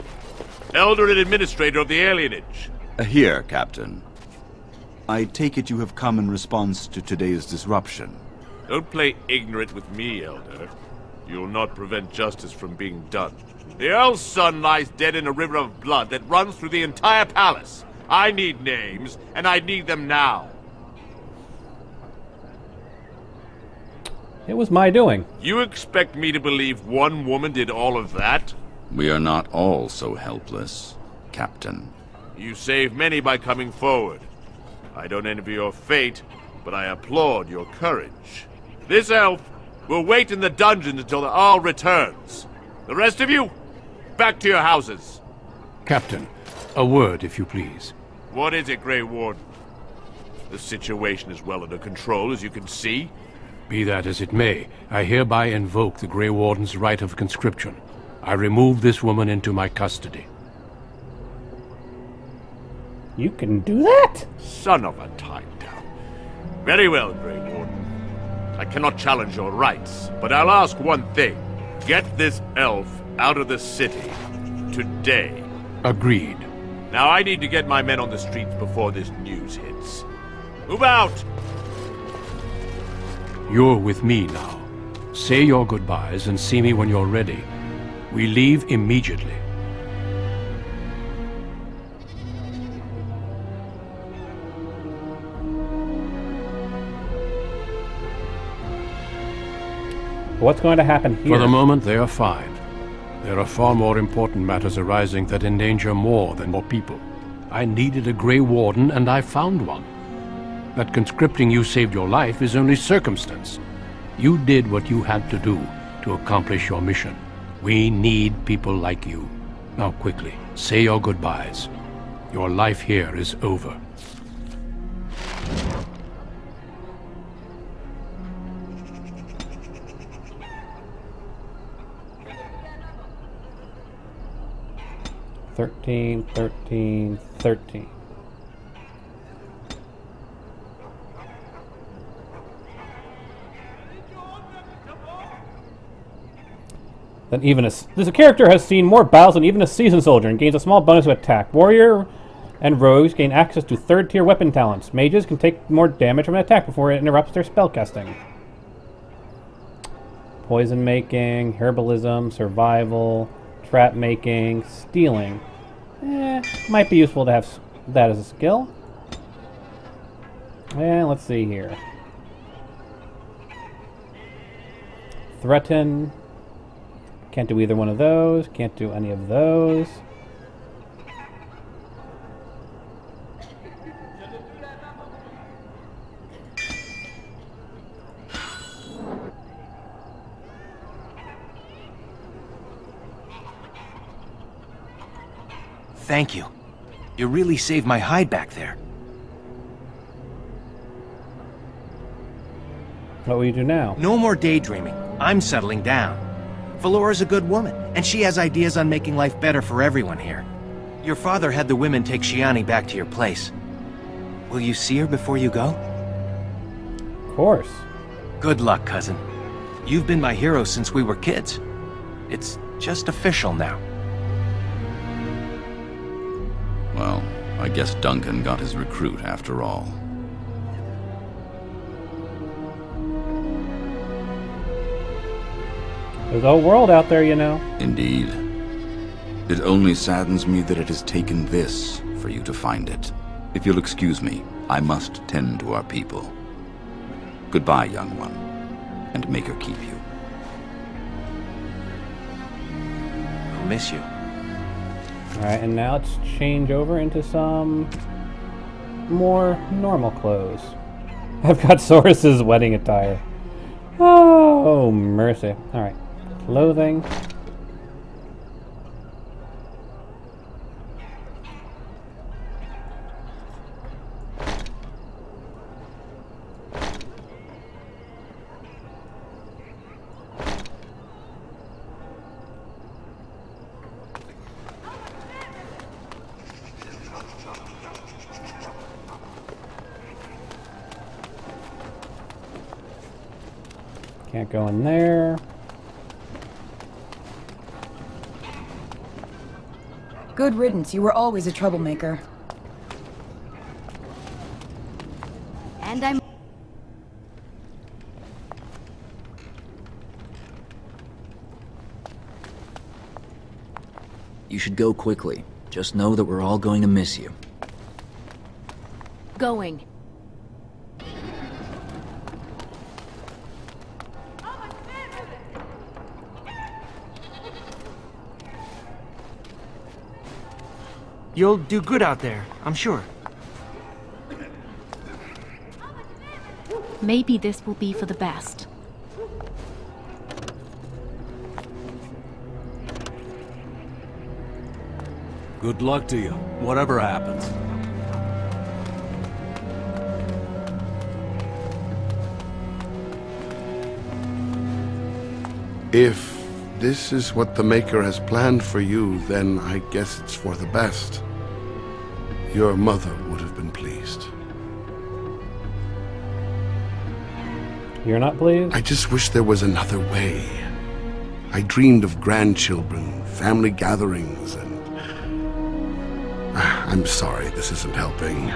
Elder and Administrator of the Alienage. Here, Captain. I take it you have come in response to today's disruption. Don't play ignorant with me, Elder. You'll not prevent justice from being done. The Earl's son lies dead in a river of blood that runs through the entire palace. I need names, and I need them now. It was my doing. You expect me to believe one woman did all of that? We are not all so helpless, Captain. You saved many by coming forward. I don't envy your fate, but I applaud your courage. This elf will wait in the dungeons until the Arl returns. The rest of you, back to your houses. Captain, a word, if you please. What is it, Grey Warden? The situation is well under control, as you can see. Be that as it may, I hereby invoke the Grey Warden's right of conscription. I remove this woman into my custody. You can do that? Son of a time-down. Very well, Grey Warden. I cannot challenge your rights, but I'll ask one thing. Get this elf out of the city. Today. Agreed. Now I need to get my men on the streets before this news hits. Move out! You're with me now. Say your goodbyes and see me when you're ready. We leave immediately. What's going to happen here? For the moment, they are fine. There are far more important matters arising that endanger more than more people. I needed a Grey Warden, and I found one. That conscripting you saved your life is only circumstance. You did what you had to do to accomplish your mission. We need people like you. Now quickly, say your goodbyes. Your life here is over. $13, $13, $13. Then even this character has seen more battles than even a seasoned soldier and gains a small bonus to attack. Warrior and rogues gain access to third-tier weapon talents. Mages can take more damage from an attack before it interrupts their spellcasting. Poison making, herbalism, survival, trap making, stealing. Might be useful to have that as a skill. Let's see here. Threaten. Can't do either one of those. Can't do any of those. Thank you. You really saved my hide back there. What will you do now? No more daydreaming. I'm settling down. Valora's a good woman, and she has ideas on making life better for everyone here. Your father had the women take Shiani back to your place. Will you see her before you go? Of course. Good luck, cousin. You've been my hero since we were kids. It's just official now. Well, I guess Duncan got his recruit after all. There's a whole world out there, you know. Indeed. It only saddens me that it has taken this for you to find it. If you'll excuse me, I must tend to our people. Goodbye, young one, and make her keep you. I'll miss you. Alright, and now let's change over into some more normal clothes. I've got Soris's wedding attire. Oh, mercy. Alright, clothing. Can't go in there. Good riddance, you were always a troublemaker. And I'm... You should go quickly. Just know that we're all going to miss you. Going. You'll do good out there, I'm sure. Maybe this will be for the best. Good luck to you, whatever happens. If this is what the Maker has planned for you, then I guess it's for the best. Your mother would have been pleased. You're not pleased? I just wish there was another way. I dreamed of grandchildren, family gatherings, and... I'm sorry this isn't helping.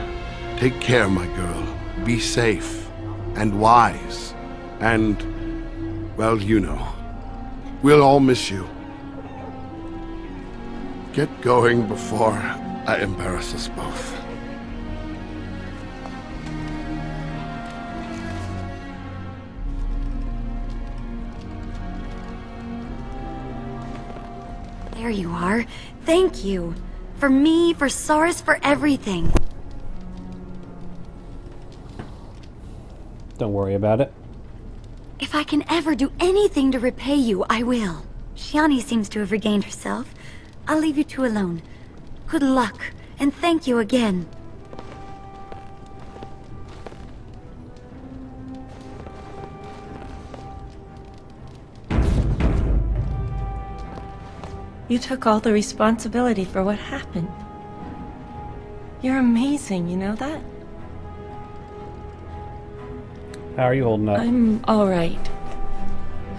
Take care, my girl. Be safe and wise. And, well, you know. We'll all miss you. Get going before I embarrass us both. There you are. Thank you. For me, for Soris, for everything. Don't worry about it. If I can ever do anything to repay you, I will. Shiani seems to have regained herself. I'll leave you two alone. Good luck, and thank you again. You took all the responsibility for what happened. You're amazing, you know that? How are you holding up? I'm alright.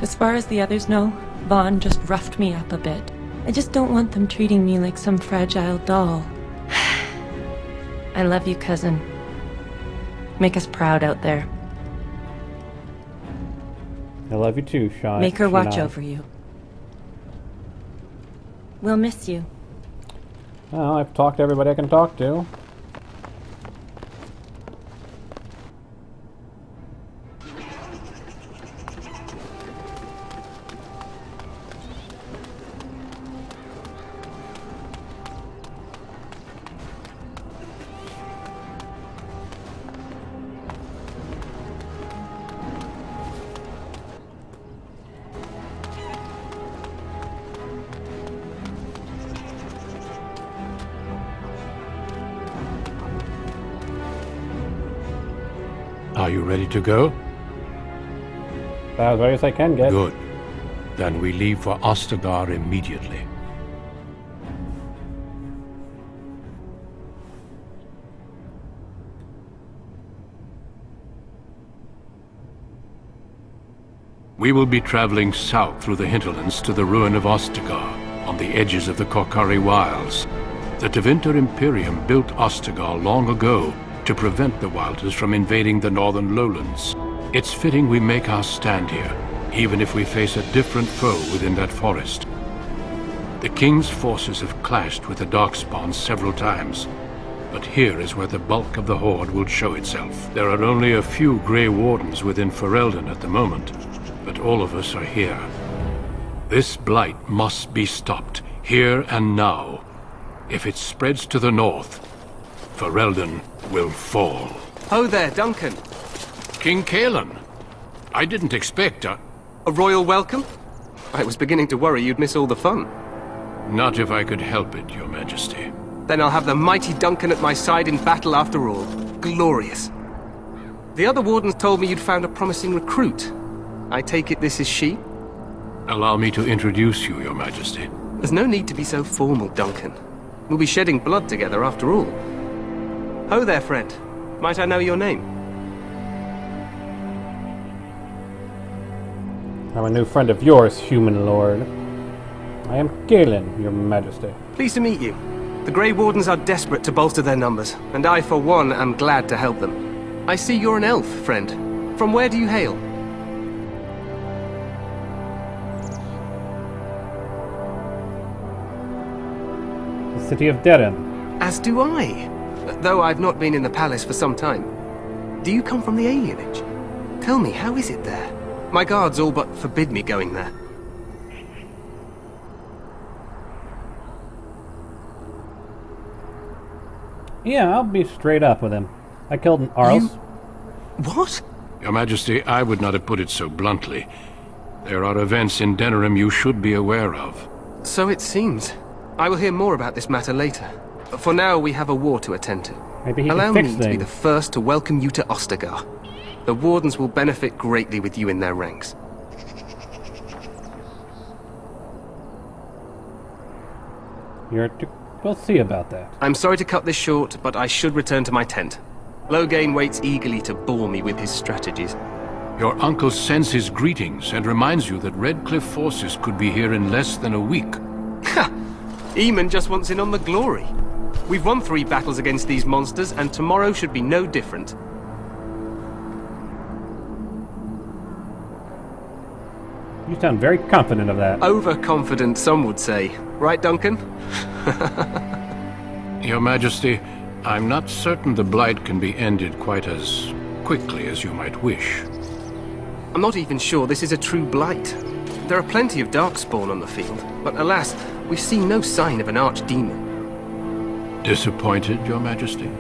As far as the others know, Vaughn just roughed me up a bit. I just don't want them treating me like some fragile doll. I love you, cousin. Make us proud out there. I love you too, Sean. Make her watch over you. We'll miss you. Well, I've talked to everybody I can talk to. Are you ready to go? About as ready as I can get. Good. Then we leave for Ostagar immediately. We will be traveling south through the hinterlands to the ruin of Ostagar, on the edges of the Korcari Wilds. The Tevinter Imperium built Ostagar long ago to prevent the Wilders from invading the northern lowlands. It's fitting we make our stand here, even if we face a different foe within that forest. The King's forces have clashed with the Darkspawn several times, but here is where the bulk of the Horde will show itself. There are only a few Grey Wardens within Ferelden at the moment, but all of us are here. This blight must be stopped, here and now. If it spreads to the north, Ferelden will fall. Oh there, Duncan. King Cailan. I didn't expect a royal welcome? I was beginning to worry you'd miss all the fun. Not if I could help it, Your Majesty. Then I'll have the mighty Duncan at my side in battle after all. Glorious. The other wardens told me you'd found a promising recruit. I take it this is she? Allow me to introduce you, Your Majesty. There's no need to be so formal, Duncan. We'll be shedding blood together after all. Ho there, friend. Might I know your name? I'm a new friend of yours, human lord. I am Galen, Your Majesty. Pleased to meet you. The Grey Wardens are desperate to bolster their numbers, and I, for one, am glad to help them. I see you're an elf, friend. From where do you hail? The city of Derin. As do I. Though I've not been in the palace for some time. Do you come from the alienage? Tell me, how is it there? My guards all but forbid me going there. Yeah, I'll be straight up with him. I killed an Arls. What? Your Majesty, I would not have put it so bluntly. There are events in Denerim you should be aware of. So it seems. I will hear more about this matter later. For now, we have a war to attend to. Maybe he Allow can me fix to be things. the first to welcome you to Ostagar. The Wardens will benefit greatly with you in their ranks. We'll see about that. I'm sorry to cut this short, but I should return to my tent. Loghain waits eagerly to bore me with his strategies. Your uncle sends his greetings and reminds you that Redcliffe forces could be here in less than a week. Ha! Eamon just wants in on the glory. We've won 3 battles against these monsters, and tomorrow should be no different. You sound very confident of that. Overconfident, some would say. Right, Duncan? Your Majesty, I'm not certain the Blight can be ended quite as quickly as you might wish. I'm not even sure this is a true blight. There are plenty of Darkspawn on the field, but alas, we've seen no sign of an archdemon. Disappointed, Your Majesty?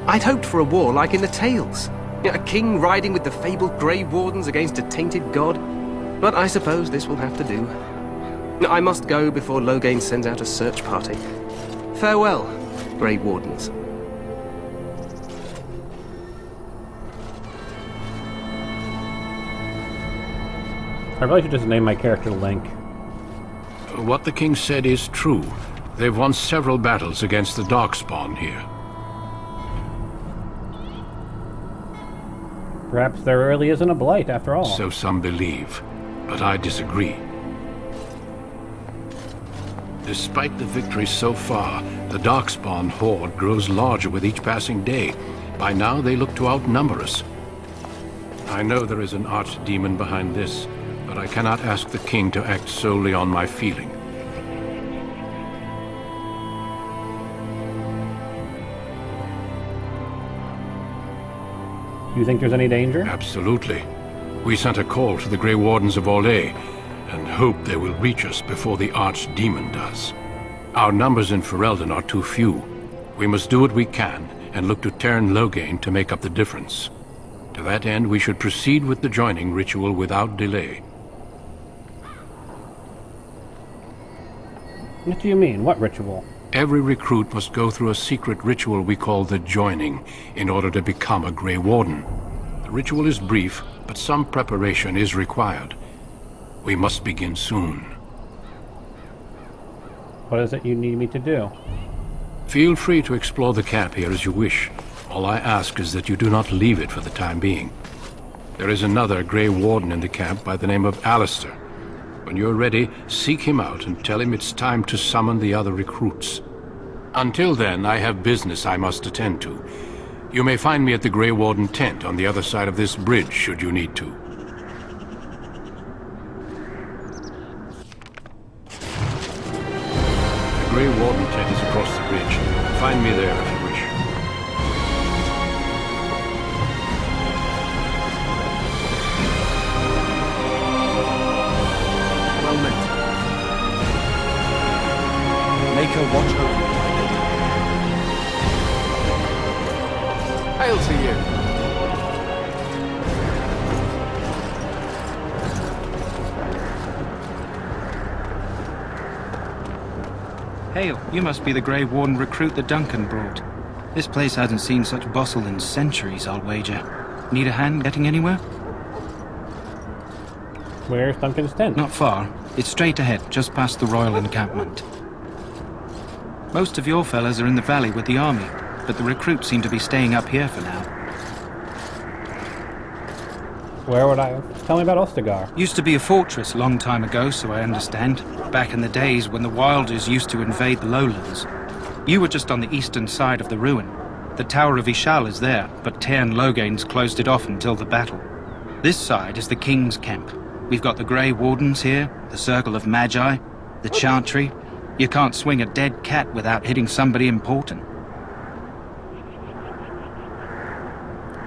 I'd hoped for a war like in the tales. A king riding with the fabled Grey Wardens against a tainted god. But I suppose this will have to do. I must go before Loghain sends out a search party. Farewell, Grey Wardens. I really should just name my character Link. What the king said is true. They've won several battles against the Darkspawn here. Perhaps there really isn't a blight after all. So some believe, but I disagree. Despite the victories so far, the Darkspawn horde grows larger with each passing day. By now, they look to outnumber us. I know there is an archdemon behind this, but I cannot ask the king to act solely on my feeling. Do you think there's any danger? Absolutely. We sent a call to the Grey Wardens of Orlais, and hope they will reach us before the Archdemon does. Our numbers in Ferelden are too few. We must do what we can, and look to Teyrn Loghain to make up the difference. To that end, we should proceed with the joining ritual without delay. What do you mean? What ritual? Every recruit must go through a secret ritual we call the Joining, in order to become a Grey Warden. The ritual is brief, but some preparation is required. We must begin soon. What is it you need me to do? Feel free to explore the camp here as you wish. All I ask is that you do not leave it for the time being. There is another Grey Warden in the camp by the name of Alistair. When you're ready, seek him out and tell him it's time to summon the other recruits. Until then, I have business I must attend to. You may find me at the Grey Warden tent on the other side of this bridge, should you need to. across the bridge. Find me there if you wish. Well met. Make her watch over you, my lady. Hail to you. Hail, you must be the Grey Warden recruit that Duncan brought. This place hasn't seen such bustle in centuries, I'll wager. Need a hand getting anywhere? Where's Duncan's tent? Not far. It's straight ahead, just past the royal encampment. Most of your fellas are in the valley with the army, but the recruits seem to be staying up here for now. Where would I... Tell me about Ostagar. Used to be a fortress long time ago, so I understand. Back in the days when the Wilders used to invade the lowlands. You were just on the eastern side of the ruin. The Tower of Ishal is there, but Tairn Logain's closed it off until the battle. This side is the King's camp. We've got the Grey Wardens here, the Circle of Magi, the Chantry. You can't swing a dead cat without hitting somebody important.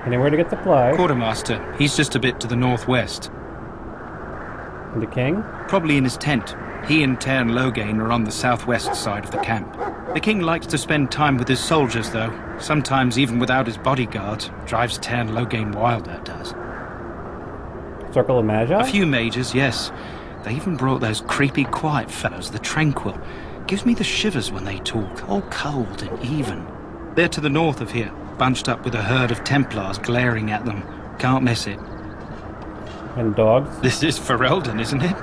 Anywhere to get supplies? Quartermaster. He's just a bit to the northwest. And the king? Probably in his tent. He and Tairn Logain are on the southwest side of the camp. The king likes to spend time with his soldiers, though. Sometimes even without his bodyguards. Drives Tairn Logain wild, that does. Circle of Magi? A few mages, yes. They even brought those creepy quiet fellows, the Tranquil. Gives me the shivers when they talk, all cold and even. They're to the north of here, bunched up with a herd of Templars glaring at them. Can't miss it. And dogs? This is Ferelden, isn't it?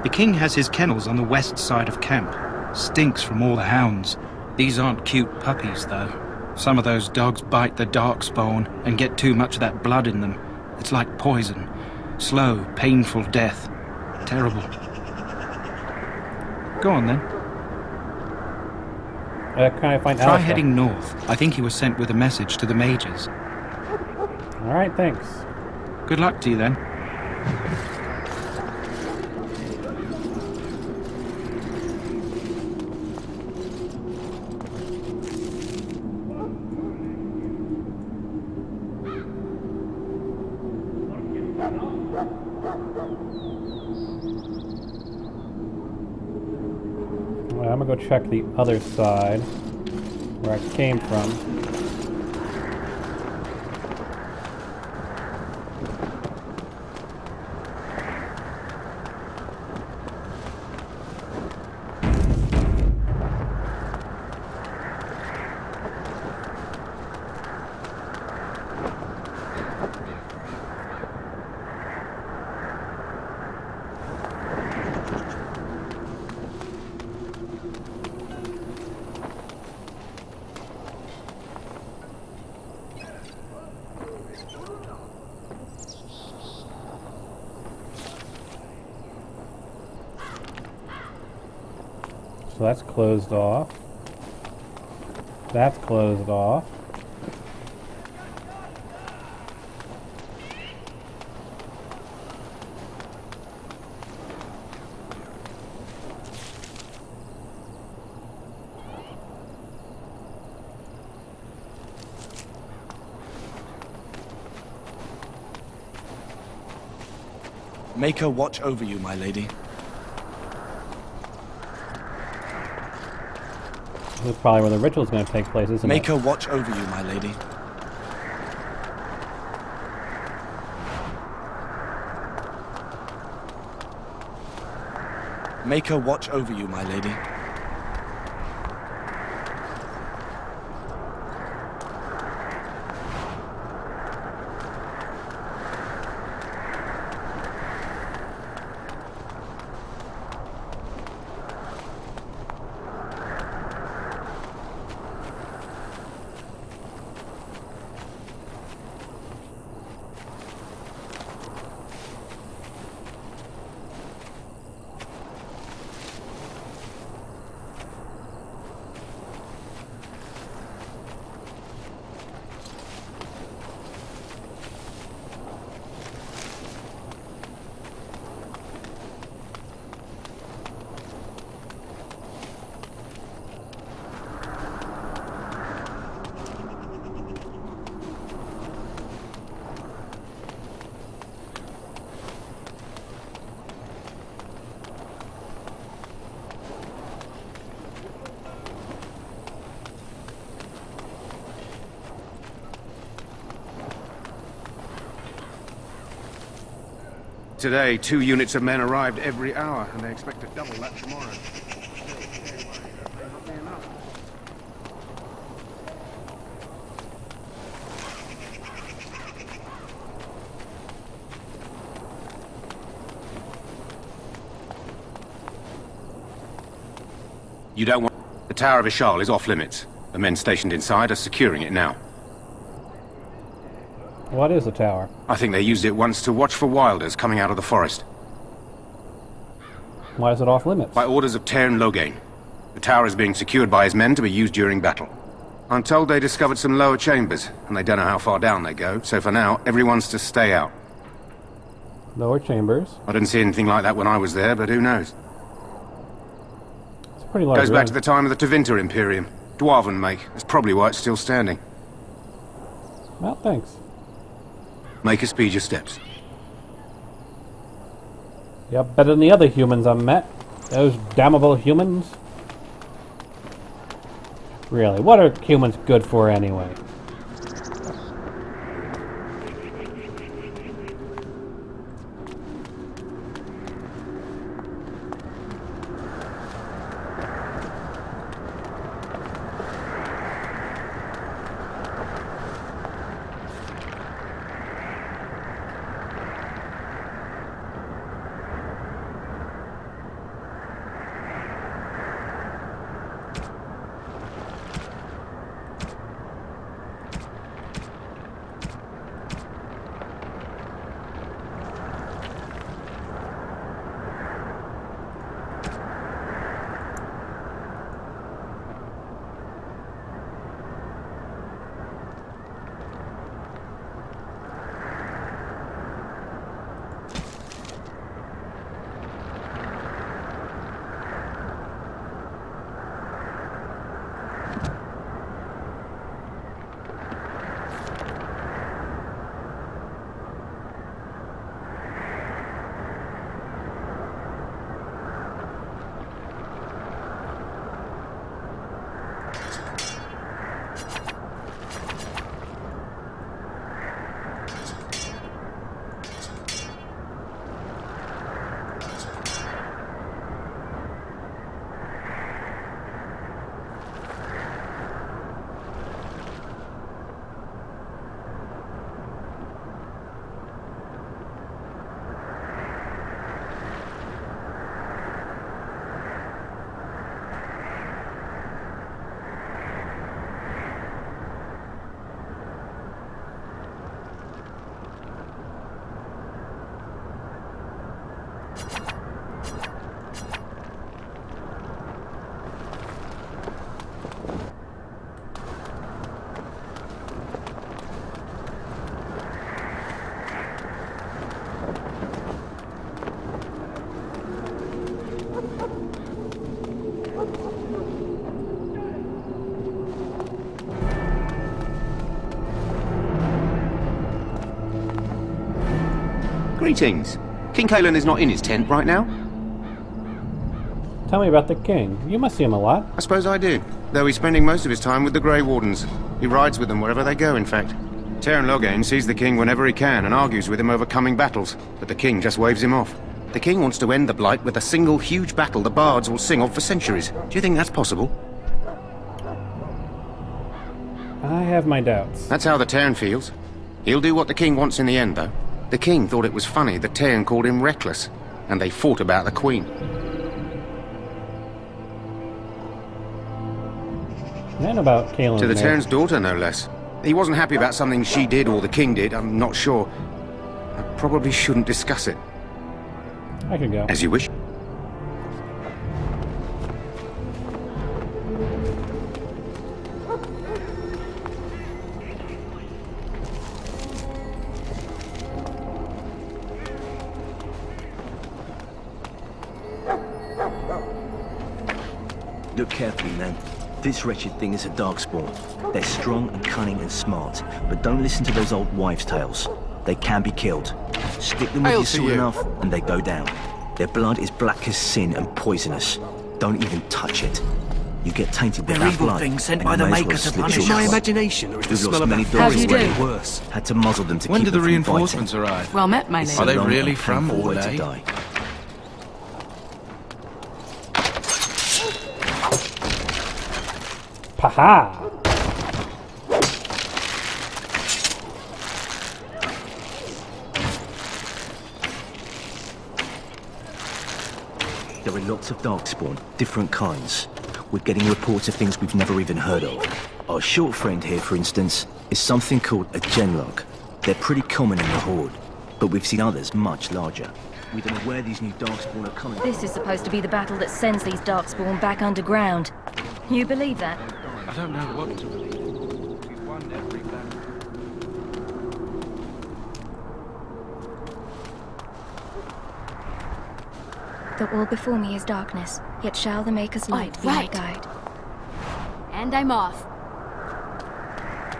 The king has his kennels on the west side of camp. Stinks from all the hounds. These aren't cute puppies, though. Some of those dogs bite the darkspawn and get too much of that blood in them. It's like poison. Slow, painful death. Terrible. Go on, then. Can I find Try Alistair? heading north. I think he was sent with a message to the mages. Alright, thanks. Good luck to you, then. I'm gonna go check the other side, where I came from. So that's closed off. That's closed off. Make her watch over you, my lady. This is probably where the ritual's going to take place, isn't it? Make her watch over you, my lady. Make her watch over you, my lady. Today, 2 units of men arrived every hour, and they expect to double that tomorrow. You don't want... The Tower of Ishal is off limits. The men stationed inside are securing it now. What is the tower? I think they used it once to watch for wilders coming out of the forest. Why is it off limits? By orders of Tairn Loghain. The tower is being secured by his men to be used during battle. I'm told they discovered some lower chambers, and they don't know how far down they go, so for now, everyone's to stay out. Lower chambers? I didn't see anything like that when I was there, but who knows? It's a pretty large Goes back room. to the time of the Tevinter Imperium. Dwarven make. That's probably why it's still standing. Well, thanks. Make us speed your steps. You're better than the other humans I've met. Those damnable humans. Really, what are humans good for anyway? Greetings. King Cailan is not in his tent right now? Tell me about the king. You must see him a lot. I suppose I do, though he's spending most of his time with the Grey Wardens. He rides with them wherever they go, in fact. Tairn Loghain sees the king whenever he can and argues with him over coming battles, but the king just waves him off. The king wants to end the Blight with a single huge battle the bards will sing of for centuries. Do you think that's possible? I have my doubts. That's how the Tairn feels. He'll do what the king wants in the end, though. The king thought it was funny that Tairn called him reckless, and they fought about the queen. And about Cailan's To the marriage. Tairn's daughter, no less. He wasn't happy about something she did or the king did, I'm not sure. I probably shouldn't discuss it. I could go. As you wish. Look carefully, man. This wretched thing is a darkspawn. They're strong and cunning and smart, but don't listen to those old wives' tales. They can be killed. Stick them with Hail your to sword you. enough, and they go down. Their blood is black as sin and poisonous. Don't even touch it. You get tainted with They're that evil blood. things sent and by you the may as well makers to slit punish your us. My imagination, or is the We've smell lost of many that dogs food already. getting worse? Had to muzzle them to When keep did the them from reinforcements biting. arrive? Well met, my It's lady. a Are they long really and from painful way to Orlais? die. Paha! There are lots of darkspawn, different kinds. We're getting reports of things we've never even heard of. Our short friend here, for instance, is something called a genlog. They're pretty common in the Horde, but we've seen others much larger. We don't know where these new darkspawn are coming This is supposed to be the battle that sends these darkspawn back underground. You believe that? I don't know what to believe. We've won every battle. The all before me is darkness, yet shall the Maker's light be my right. guide. And I'm off.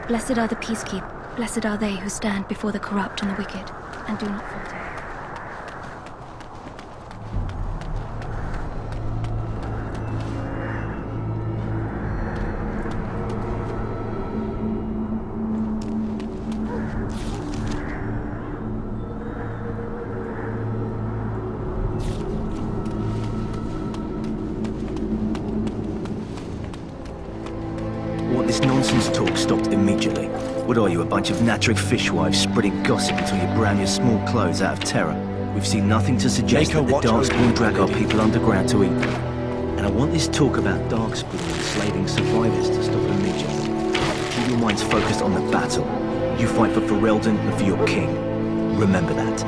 Blessed are the peacekeepers, blessed are they who stand before the corrupt and the wicked, and do not falter. Want this nonsense talk stopped immediately? What are you, a bunch of Natric fishwives spreading gossip until you brown your small clothes out of terror? We've seen nothing to suggest that the Darkspawn drag our people underground to eat them. And I want this talk about Darkspawn enslaving survivors to stop immediately. Keep your minds focused on the battle. You fight for Ferelden and for your king. Remember that.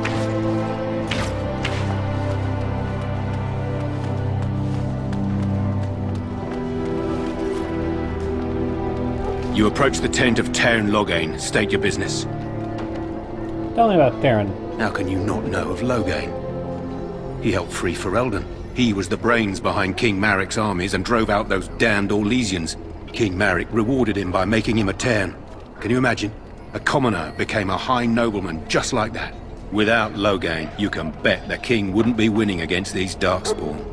You approach the tent of Tairn Loghain. State your business. Tell me about Tairn. How can you not know of Loghain? He helped free Ferelden. He was the brains behind King Maric's armies and drove out those damned Orlesians. King Maric rewarded him by making him a Tairn. Can you imagine? A commoner became a high nobleman just like that. Without Loghain, you can bet the king wouldn't be winning against these Darkspawn.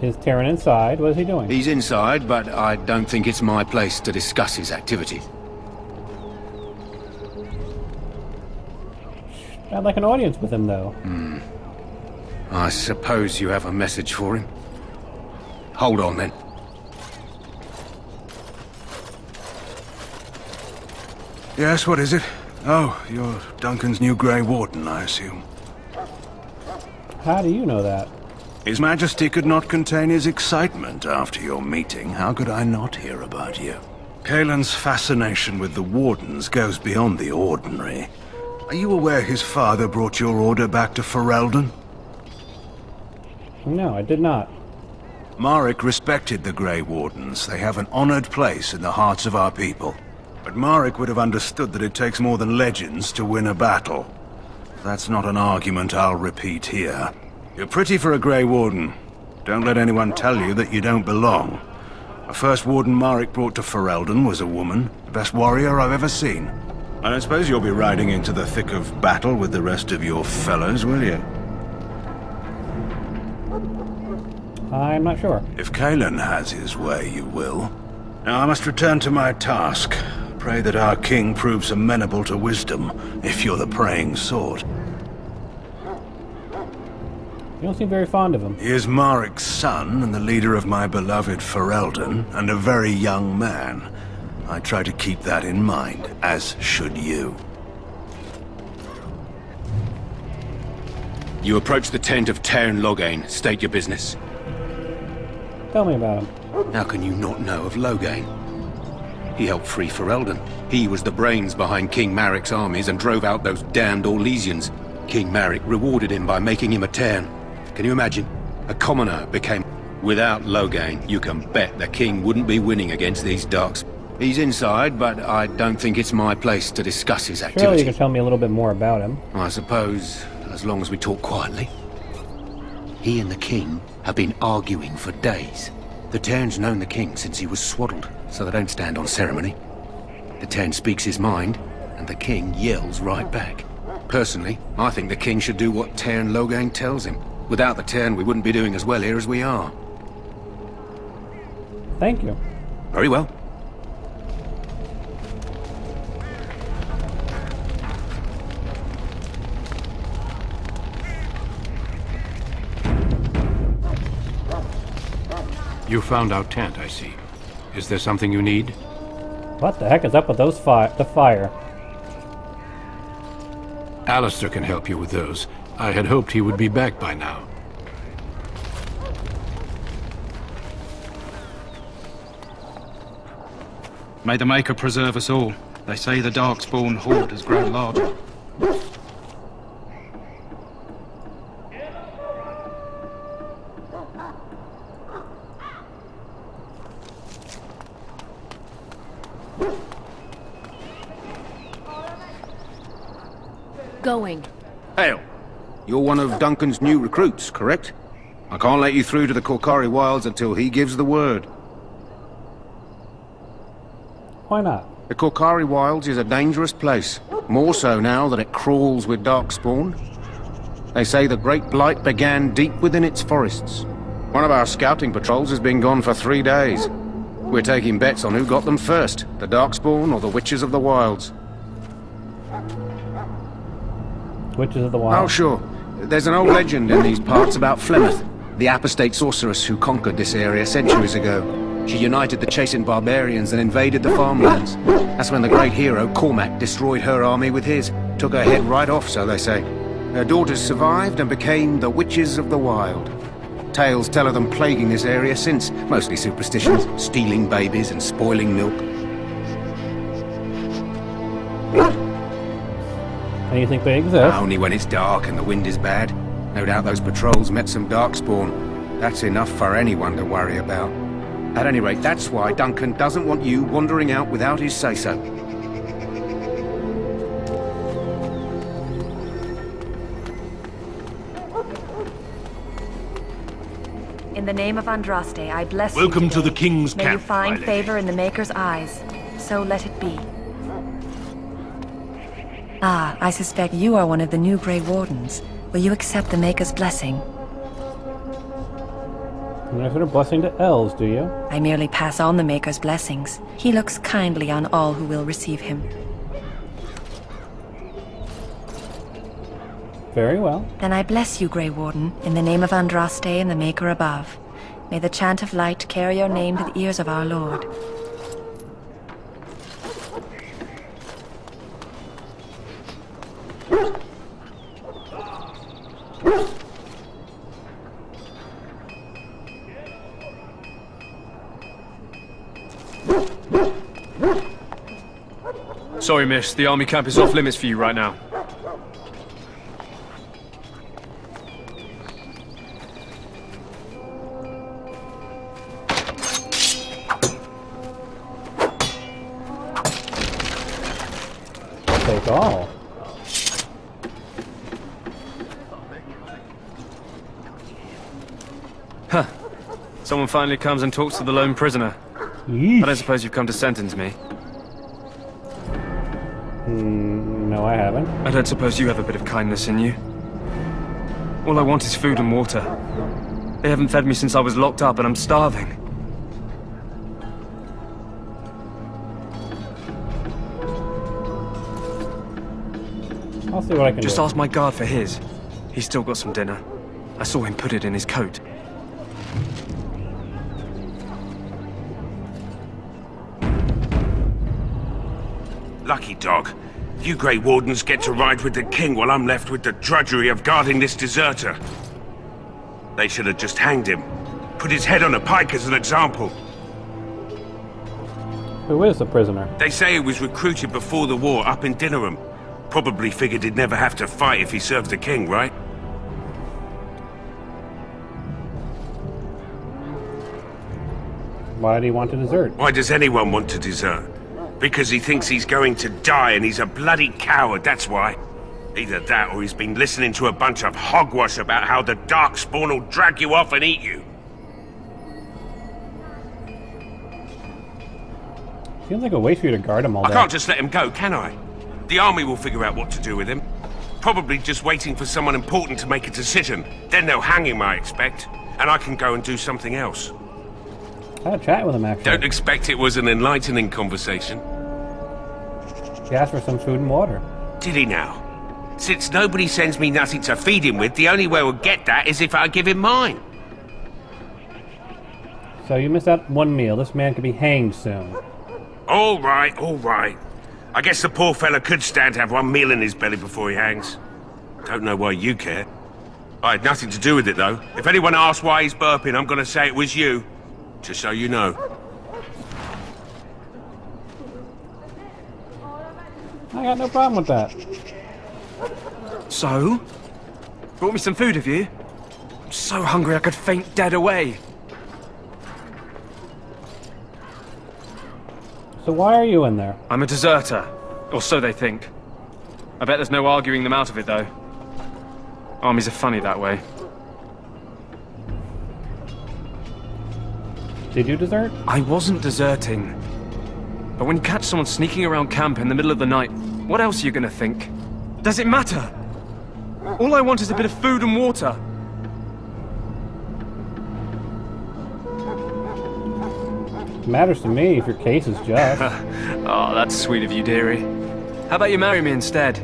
Is Tairn inside? What is he doing? He's inside, but I don't think it's my place to discuss his activities. I'd like an audience with him, though. I suppose you have a message for him. Hold on, then. Yes, what is it? Oh, you're Duncan's new Grey Warden, I assume. How do you know that? His Majesty could not contain his excitement after your meeting. How could I not hear about you? Kaelin's fascination with the Wardens goes beyond the ordinary. Are you aware his father brought your order back to Ferelden? No, I did not. Maric respected the Grey Wardens. They have an honored place in the hearts of our people. But Maric would have understood that it takes more than legends to win a battle. That's not an argument I'll repeat here. You're pretty for a Grey Warden. Don't let anyone tell you that you don't belong. The first Warden Maric brought to Ferelden was a woman, the best warrior I've ever seen. I don't suppose you'll be riding into the thick of battle with the rest of your fellows, will you? I'm not sure. If Kaelin has his way, you will. Now I must return to my task. Pray that our king proves amenable to wisdom, if you're the praying sort. You don't seem very fond of him. He is Maric's son and the leader of my beloved Ferelden, and a very young man. I try to keep that in mind, as should you. You approach the tent of Tairn Loghain. State your business. Tell me about him. How can you not know of Loghain? He helped free Ferelden. He was the brains behind King Maric's armies and drove out those damned Orlesians. King Maric rewarded him by making him a Tairn. Can you imagine? A commoner became... Without Loghain, you can bet the king wouldn't be winning against these Darks. He's inside, but I don't think it's my place to discuss his Surely activity. you can tell me a little bit more about him. I suppose, as long as we talk quietly. He and the king have been arguing for days. The Tairn's known the king since he was swaddled, so they don't stand on ceremony. The Tairn speaks his mind, and the king yells right back. Personally, I think the king should do what Tairn Loghain tells him. Without the Tairn, we wouldn't be doing as well here as we are. Thank you. Very well. You found our tent, I see. Is there something you need? What the heck is up with those the fire? Alistair can help you with those. I had hoped he would be back by now. May the Maker preserve us all. They say the Darkspawn horde has grown larger. Going. Hail. You're one of Duncan's new recruits, correct? I can't let you through to the Korkari Wilds until he gives the word. Why not? The Korkari Wilds is a dangerous place. More so now that it crawls with Darkspawn. They say the Great Blight began deep within its forests. One of our scouting patrols has been gone for 3 days. We're taking bets on who got them first, the Darkspawn or the Witches of the Wilds. Witches of the Wild. Oh, sure. There's an old legend in these parts about Flemeth, the apostate sorceress who conquered this area centuries ago. She united the chasing barbarians and invaded the farmlands. That's when the great hero, Cormac, destroyed her army with his. Took her head right off, so they say. Her daughters survived and became the Witches of the Wild. Tales tell of them plaguing this area since, mostly superstitions, stealing babies and spoiling milk. And you think they exist? Only when it's dark and the wind is bad. No doubt those patrols met some Darkspawn. That's enough for anyone to worry about. At any rate, that's why Duncan doesn't want you wandering out without his say-so. In the name of Andraste, I bless you. Welcome to the King's May camp, you find my lady. favor in the Maker's eyes. So let it be. Ah, I suspect you are one of the new Grey Wardens. Will you accept the Maker's blessing? You consider a blessing to elves, do you? I merely pass on the Maker's blessings. He looks kindly on all who will receive him. Very well. Then I bless you, Grey Warden, in the name of Andraste and the Maker above. May the chant of light carry your name to the ears of our Lord. Sorry, miss. The army camp is off limits for you right now. Take all. Huh. Someone finally comes and talks to the lone prisoner. I don't suppose you've come to sentence me. No, I haven't. I don't suppose you have a bit of kindness in you. All I want is food and water. They haven't fed me since I was locked up and I'm starving. I'll see what I can Just do. ask my guard for his. He's still got some dinner. I saw him put it in his coat. Lucky dog. You Grey Wardens get to ride with the king while I'm left with the drudgery of guarding this deserter. They should have just hanged him. Put his head on a pike as an example. Who is the prisoner? They say he was recruited before the war up in Dinnerham. Probably figured he'd never have to fight if he served the king, right? Why do you want to desert? Why does anyone want to desert? Because he thinks he's going to die and he's a bloody coward, that's why. Either that or he's been listening to a bunch of hogwash about how the Darkspawn will drag you off and eat you. Seems like a waste for you to guard him all I day. can't just let him go, can I? The army will figure out what to do with him. Probably just waiting for someone important to make a decision. Then they'll hang him, I expect. And I can go and do something else. I had a chat with him, actually. Don't expect it was an enlightening conversation. He asked for some food and water. Did he now? Since nobody sends me nothing to feed him with, the only way we'll get that is if I give him mine. So you missed out one meal. This man could be hanged soon. All right, all right. I guess the poor fella could stand to have one meal in his belly before he hangs. Don't know why you care. I had nothing to do with it, though. If anyone asks why he's burping, I'm gonna say it was you. Just so you know. I got no problem with that. So? Brought me some food, have you? I'm so hungry I could faint dead away. So why are you in there? I'm a deserter. Or so they think. I bet there's no arguing them out of it, though. Armies are funny that way. Did you desert? I wasn't deserting. But when you catch someone sneaking around camp in the middle of the night, what else are you gonna think? Does it matter? All I want is a bit of food and water. It matters to me if your case is just. Oh, that's sweet of you, dearie. How about you marry me instead?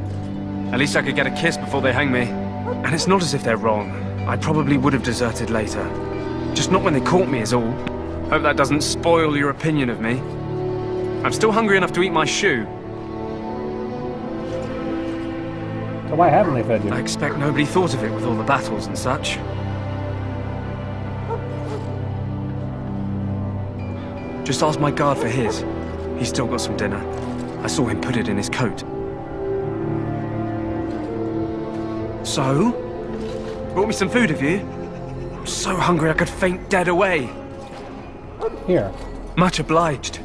At least I could get a kiss before they hang me. And it's not as if they're wrong. I probably would have deserted later. Just not when they caught me is all. Hope that doesn't spoil your opinion of me. I'm still hungry enough to eat my shoe. So why haven't they fed you? I expect nobody thought of it with all the battles and such. Just ask my guard for his. He's still got some dinner. I saw him put it in his coat. So? Brought me some food, have you? I'm so hungry I could faint dead away. Here. Much obliged.